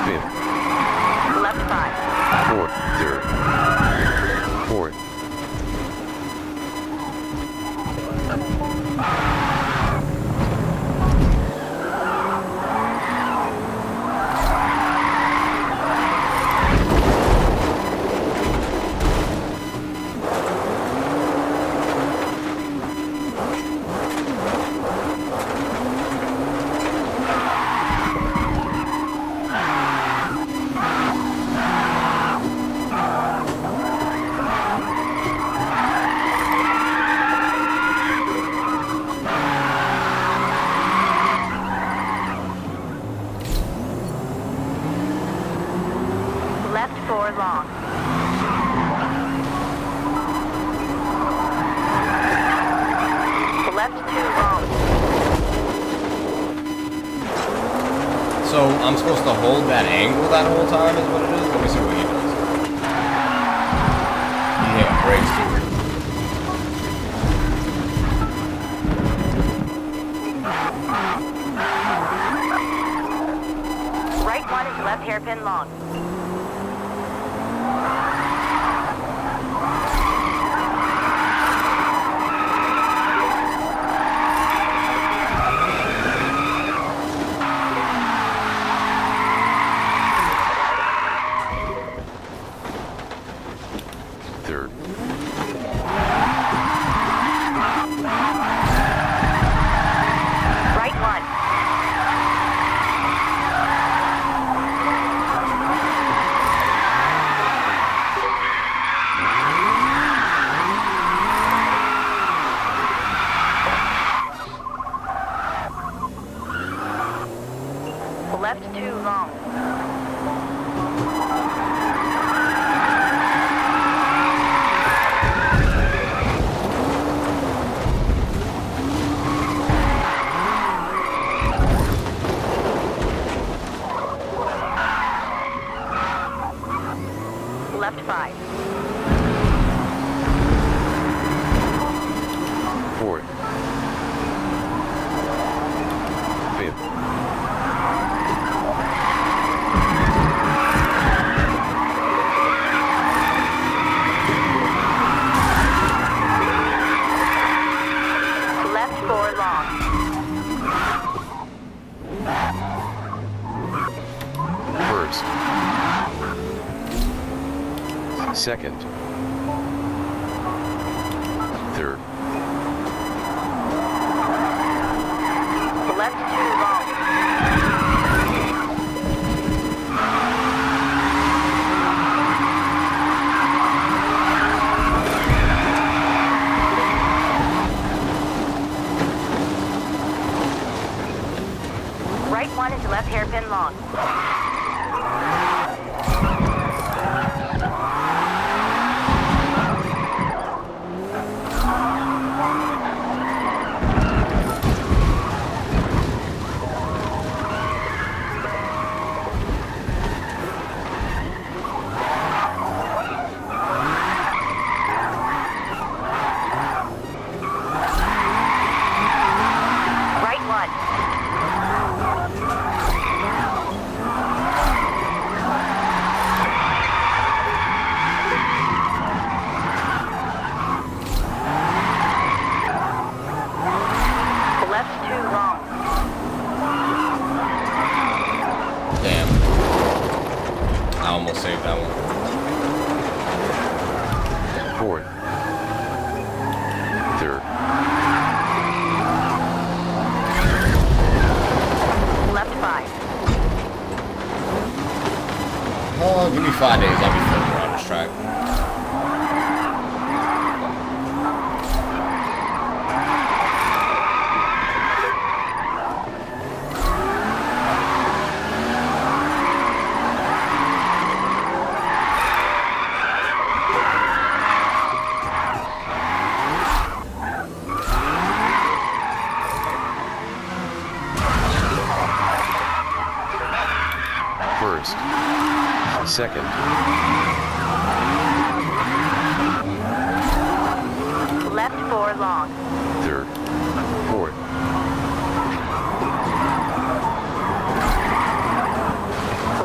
fifth, Left 5. fourth, third, fourth, Left 4 long. So I'm supposed to hold that angle that whole time is what it is? Let me see what he does. Yeah, brakes too. Right 1 is left hairpin long. Third. Right 1. Left 2 long. Left 5. Fourth. Fifth. Left 4 long. First. Second. Third. Left 2 long. Right 1 is left hairpin long. Right 1. Left 2 long. Damn. I almost saved that one. Fourth. Third. Left 5. Oh, give me 5 days. I'll be flipping around this track. First. Second. Left 4 long. Third. Fourth.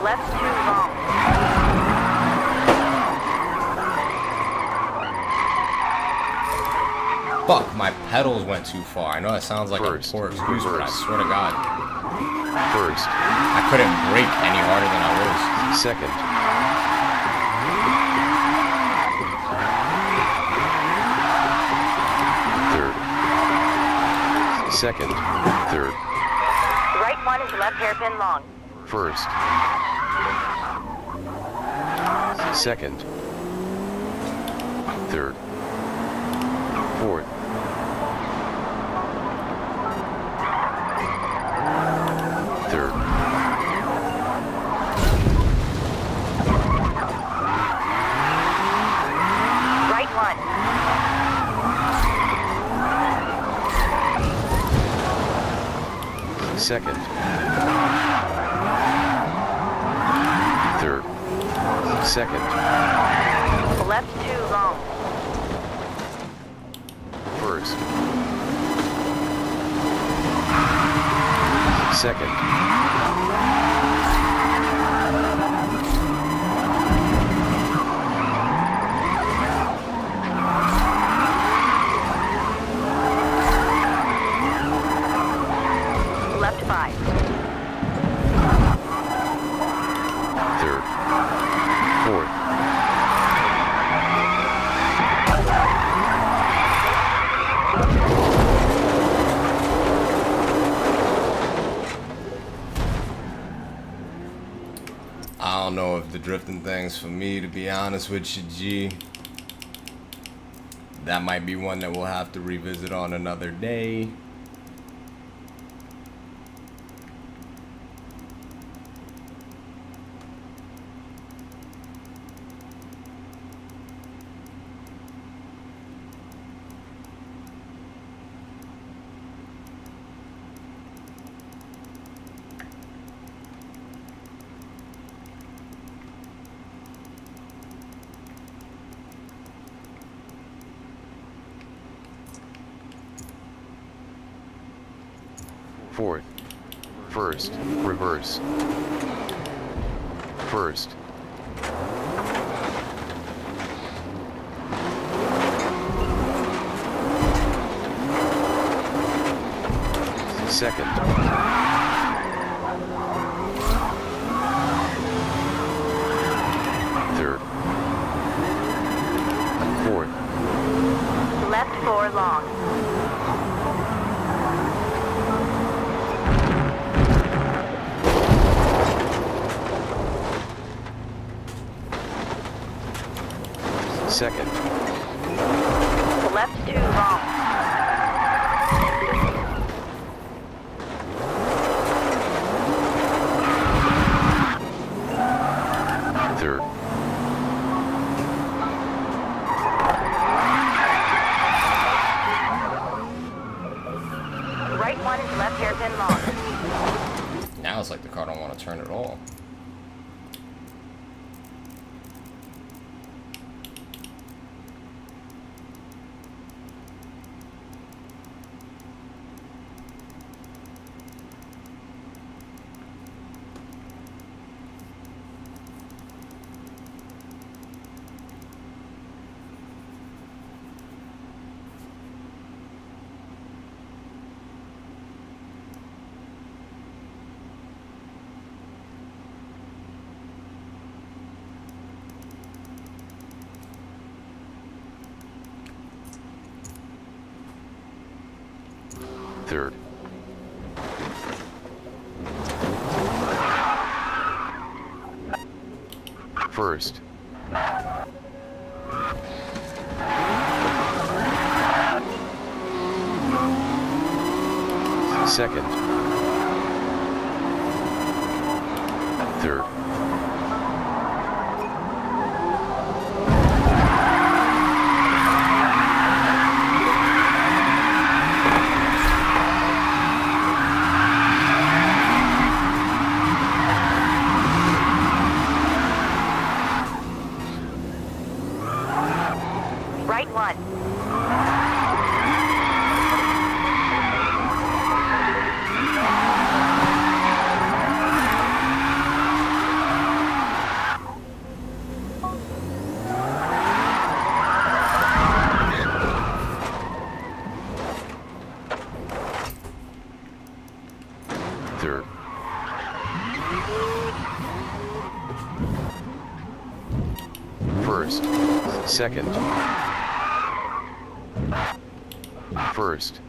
Left 2 long. Fuck, my pedals went too far. I know that sounds like First. a poor excuse, but I Reverse. swear to God, First. I couldn't brake any harder than I was. Second. Third. Second. Third. Right 1 is left hairpin long. First. Second. Third. Fourth. Third. Right 1. Second. Second. Left 2 long. First. Second. Left 5. Third. Fourth. I don't know if the drifting thing's for me, to be honest with you, G. That might be one that we'll have to revisit on another day. Fourth. First. Reverse. First. Second. Third. Fourth. Left 4 long. Second. Left 2 long. Third. Right 1 is left hairpin long. Now it's like the car don't want to turn at all. Third. First. Second. Third. Right 1. Third. First. Second. First.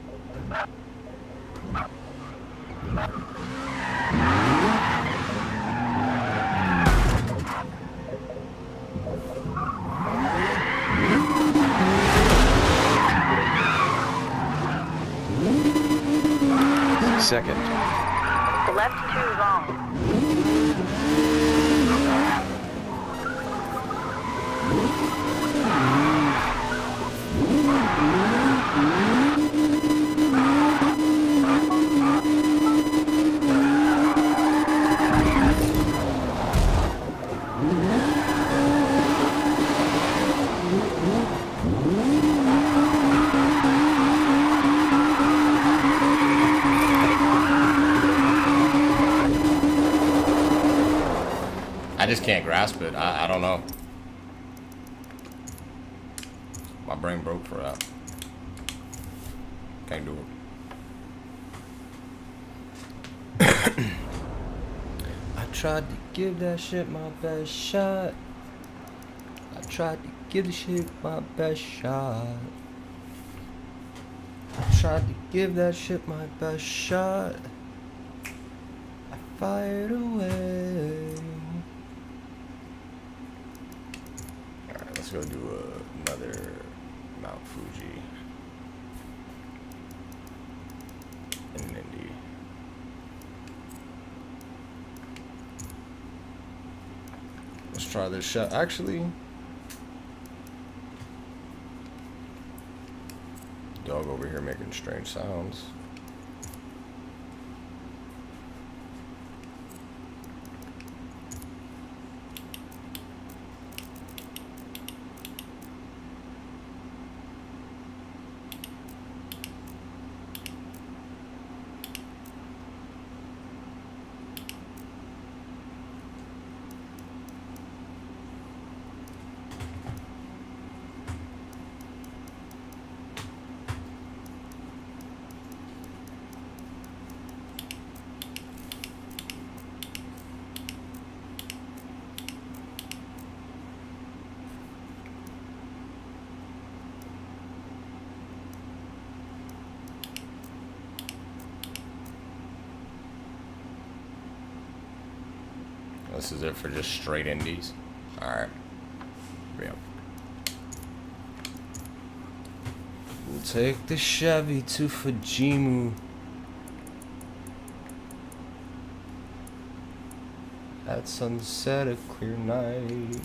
Second. Left 2 long. just can't grasp it. I don't know. My brain broke for that. Can't do it. I tried to give that shit my best shot. I tried to give the shit my best shot. I tried to give that shit my best shot. I fired away. Alright, let's go do another Mount Fuji in Indy. Let's try this shot. Actually, dog over here making strange sounds. This is it for just straight indies. Alright. Here we go. We'll take the Chevy to Fujimi. At sunset, a clear night.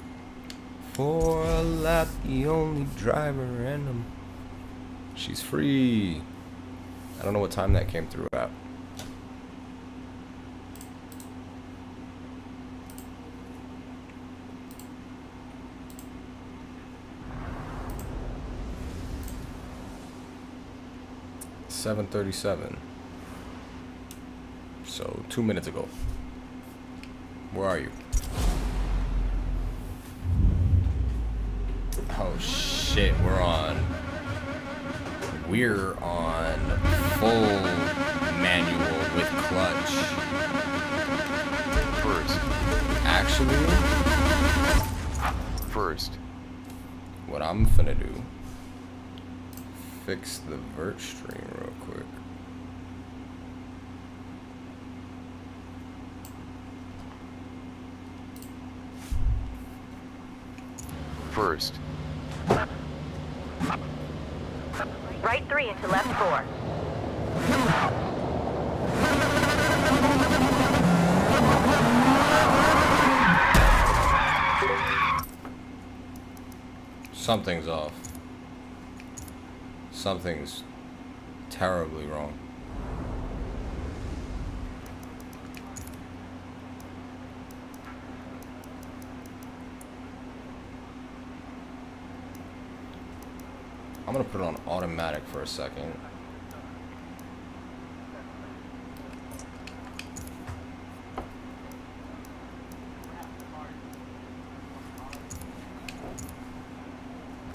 For a lap, the only driver random. She's free. I don't know what time that came through at. $7:37. So 2 minutes ago. Where are you? Oh shit, we're on full manual with clutch. First. What I'm finna do, fix the vert stream real quick. First. Right 3 into left 4. Something's off. Something's terribly wrong. I'm gonna put it on automatic for a second.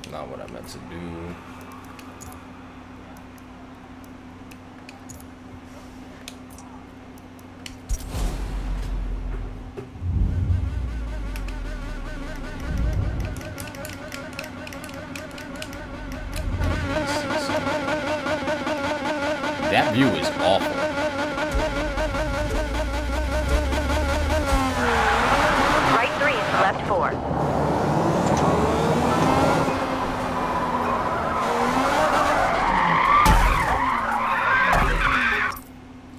Not what I meant to do. That view is awful. Right 3 into left 4.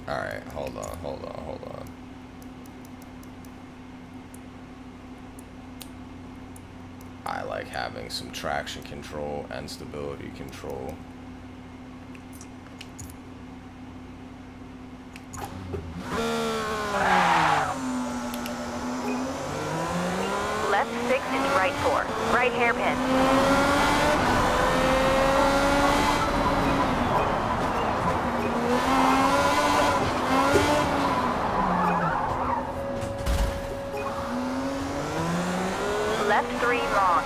Alright, hold on. I like having some traction control and stability control. Left 6 into right 4. Right hairpin. Left 3 long.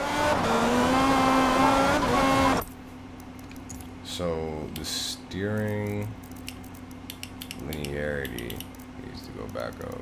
So the steering linearity needs to go back up.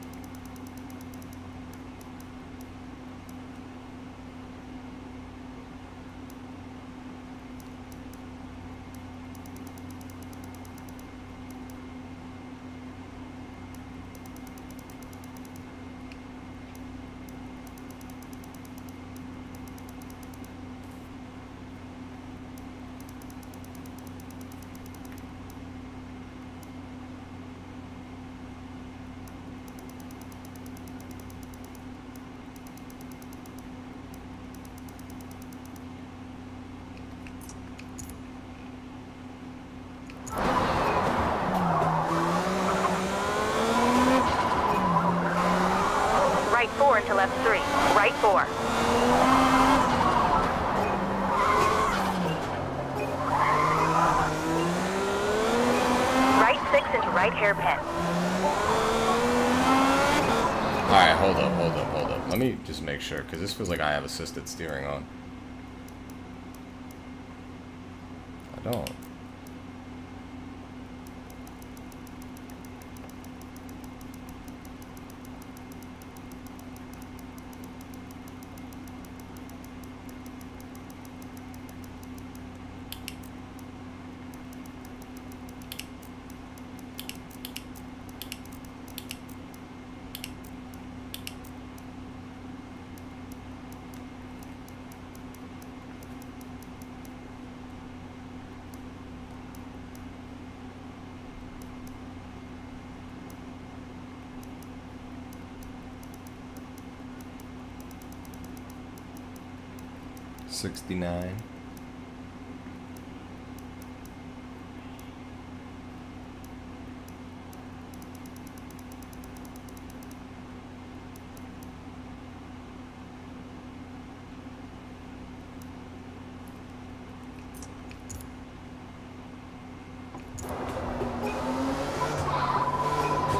Right 4 into left 3. Right 4. Right 6 into right hairpin. Alright, hold up. Let me just make sure, because this feels like I have assisted steering on. I don't. $69.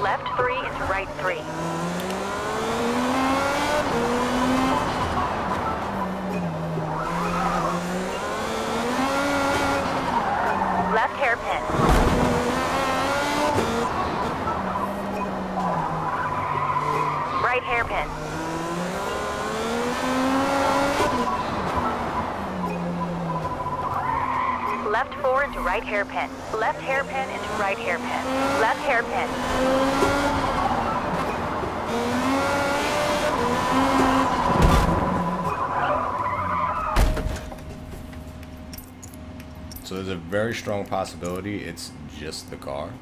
Left 3 into right 3. Left hairpin. Right hairpin. Left 4 into right hairpin. Left hairpin into right hairpin. Left hairpin. So there's a very strong possibility it's just the car.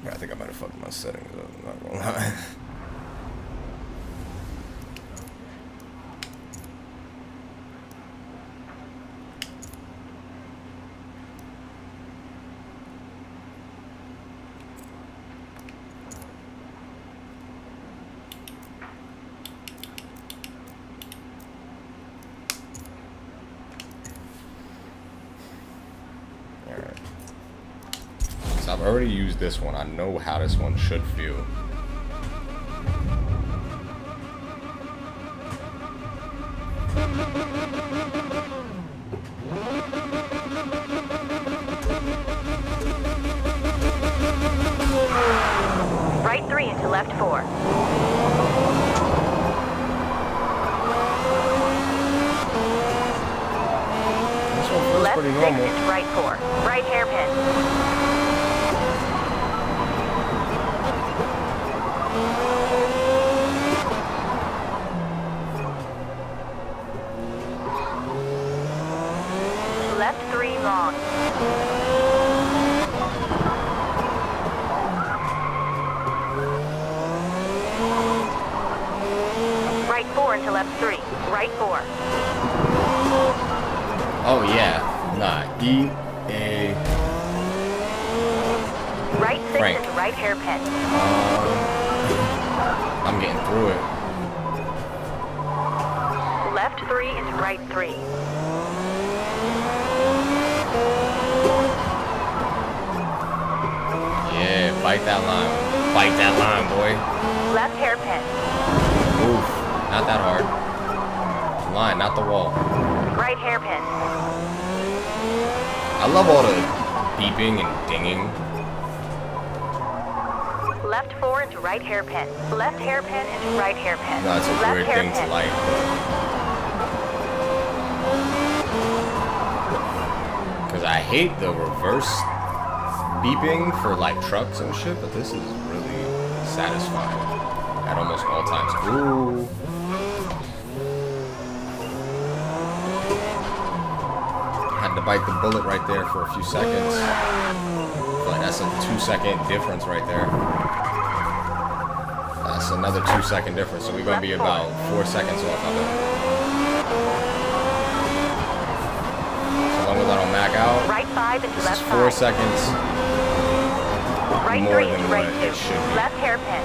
Yeah, I think I might have fucked my settings up, I'm not gonna lie. So I've already used this one. I know how this one should feel. Right 3 into left 4. This one feels Left pretty 6 normal. into right 4. Right hairpin. Left 3 long. Right 4 into left 3. Right 4. Oh yeah, nah, E-A. Right 6 Frank. into right hairpin. I'm getting through it. Left 3 into right 3. Yeah, bite that line. Bite that line, boy. Left hairpin. Oof. Not that hard. Line, not the wall. Right hairpin. I love all the beeping and dinging. Left 4 into right hairpin. Left hairpin into right hairpin. No, it's a Left weird thing to hairpin. like. Because I hate the reverse beeping for like trucks and shit, but this is really satisfying at almost all times. Ooh. Had to bite the bullet right there for a few seconds. I feel like that's a 2-second difference right there. That's another 2-second difference, so we're gonna be about 4 seconds off of it. So long as I don't mag out, Right 5 into this left is 5. 4 seconds Right more 3 than into what right it 2. should be. Left hairpin.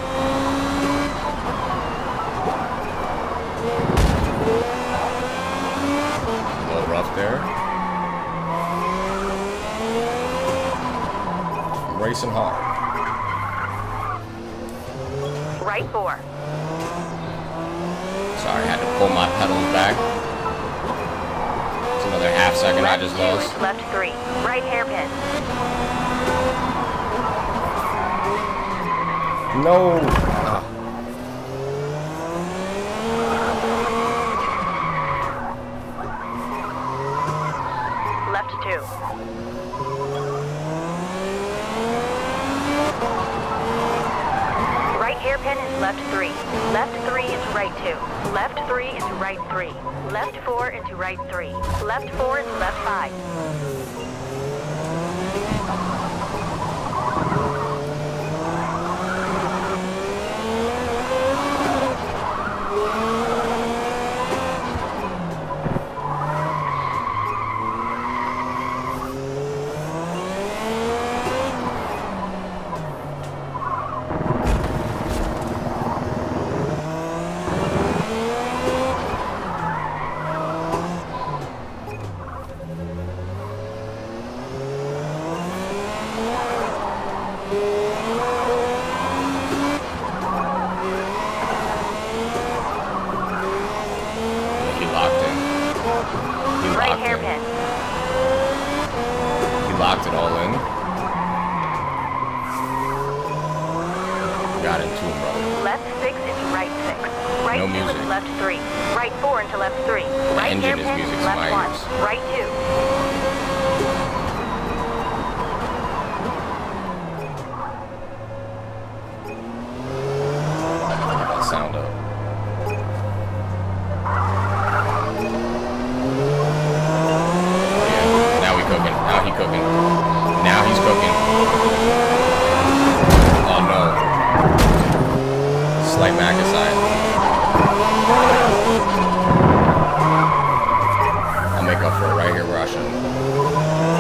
A little rough there. I'm racing hard. Right 4. Sorry, I had to pull my pedals back. It's another half second I Left just 2 lost. into left 3. Right hairpin. No! Ah. Left 2. Right hairpin into left 3. Left 3 into right 2. Left 3 into right 3. Left 4 into right 3. Left 4 into left 5. He locked in. He Right locked in. hairpin. He locked it all in. Got into him, bro. Left 6 into right 6. Right No 2 music. into left 3. Right 4 into left 3. Right engine is hairpin music into to left my 1. ears. Right 2. That sound up. Yeah, now we cooking. Now he cooking. Now he's cooking. Oh no. Slight Mac aside. I'll make up for it right here where I shouldn't.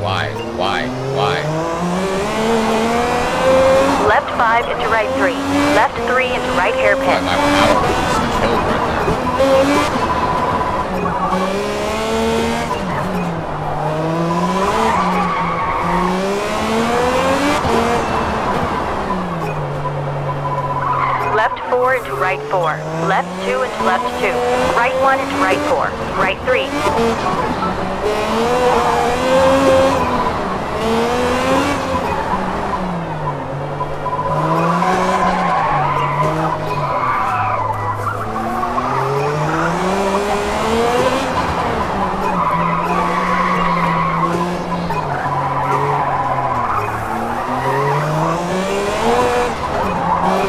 Why? Why? Why? Left 5 into right 3. Left 3 into right Why hairpin. my power was just killed right there. Left 4 into right 4. Left 2 into left 2. Right 1 into right 4. Right 3.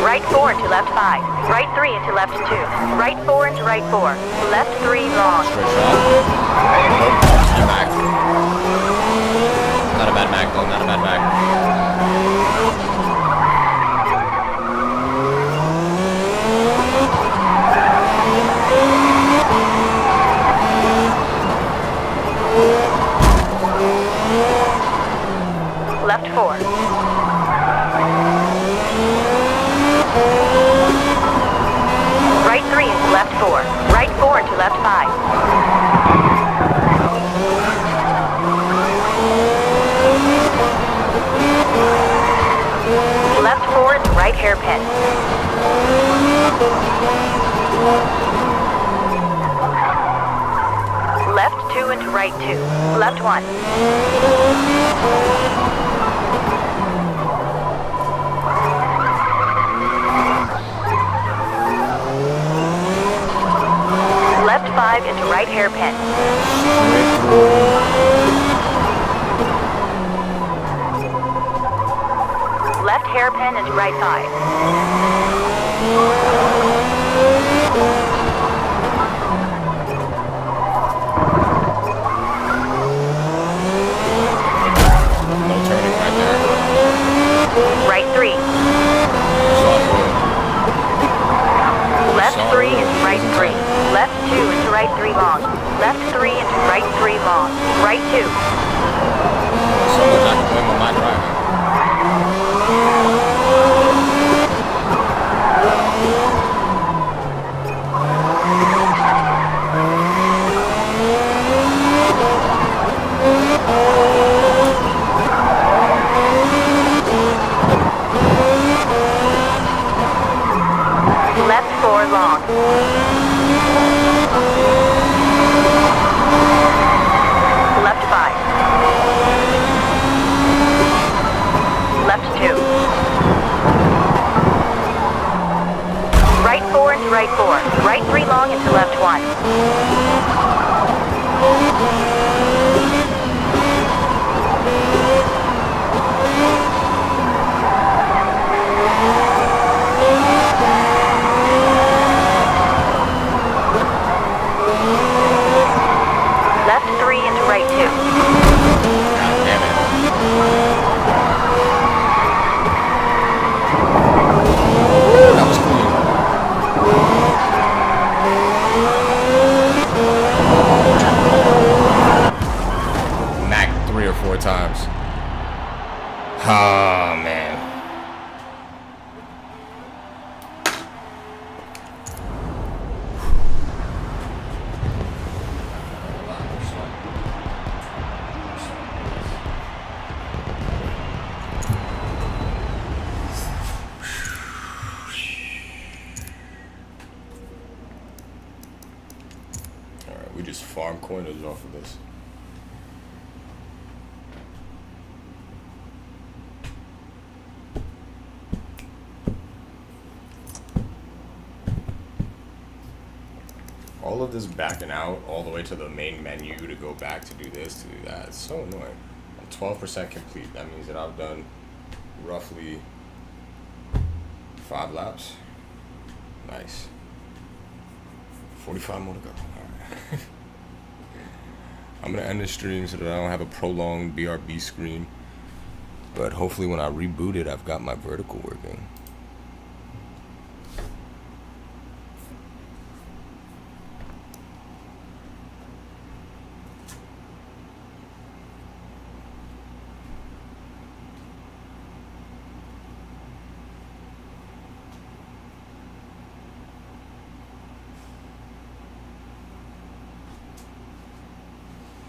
Right 4 into left 5. Right 3 into left 2. Right 4 into right 4. Left 3 long. Straight shot. Nope. Good Mac. Not a bad Mac though, not a bad Mac. Left 4. Right 3 into left 4. Right 4 into left 5. 2 into right 2. Left 1. Left 5 into right hairpin. Left hairpin into right 5. No turning right there. Right 3. Left 3 into right 3. Left 2 into right 3 long. Left 3 into right 3 long. Right 2. So much I can blame on my driving. Left 4 long. Left 5. Left 2. Right 4 into right 4. Right 3 long into left 1. Left 3 into right 2. God damn it. Woo, that was clean. Mac 3 or 4 times. Oh man. Alright, we just farm coiners off of this. All of this backing out all the way to the main menu to go back to do this, to do that. It's so annoying. I'm 12% complete. That means that I've done roughly 5 laps. Nice. 45 more to go. Alright. I'm gonna end the stream so that I don't have a prolonged BRB screen. But hopefully when I reboot it, I've got my vertical working.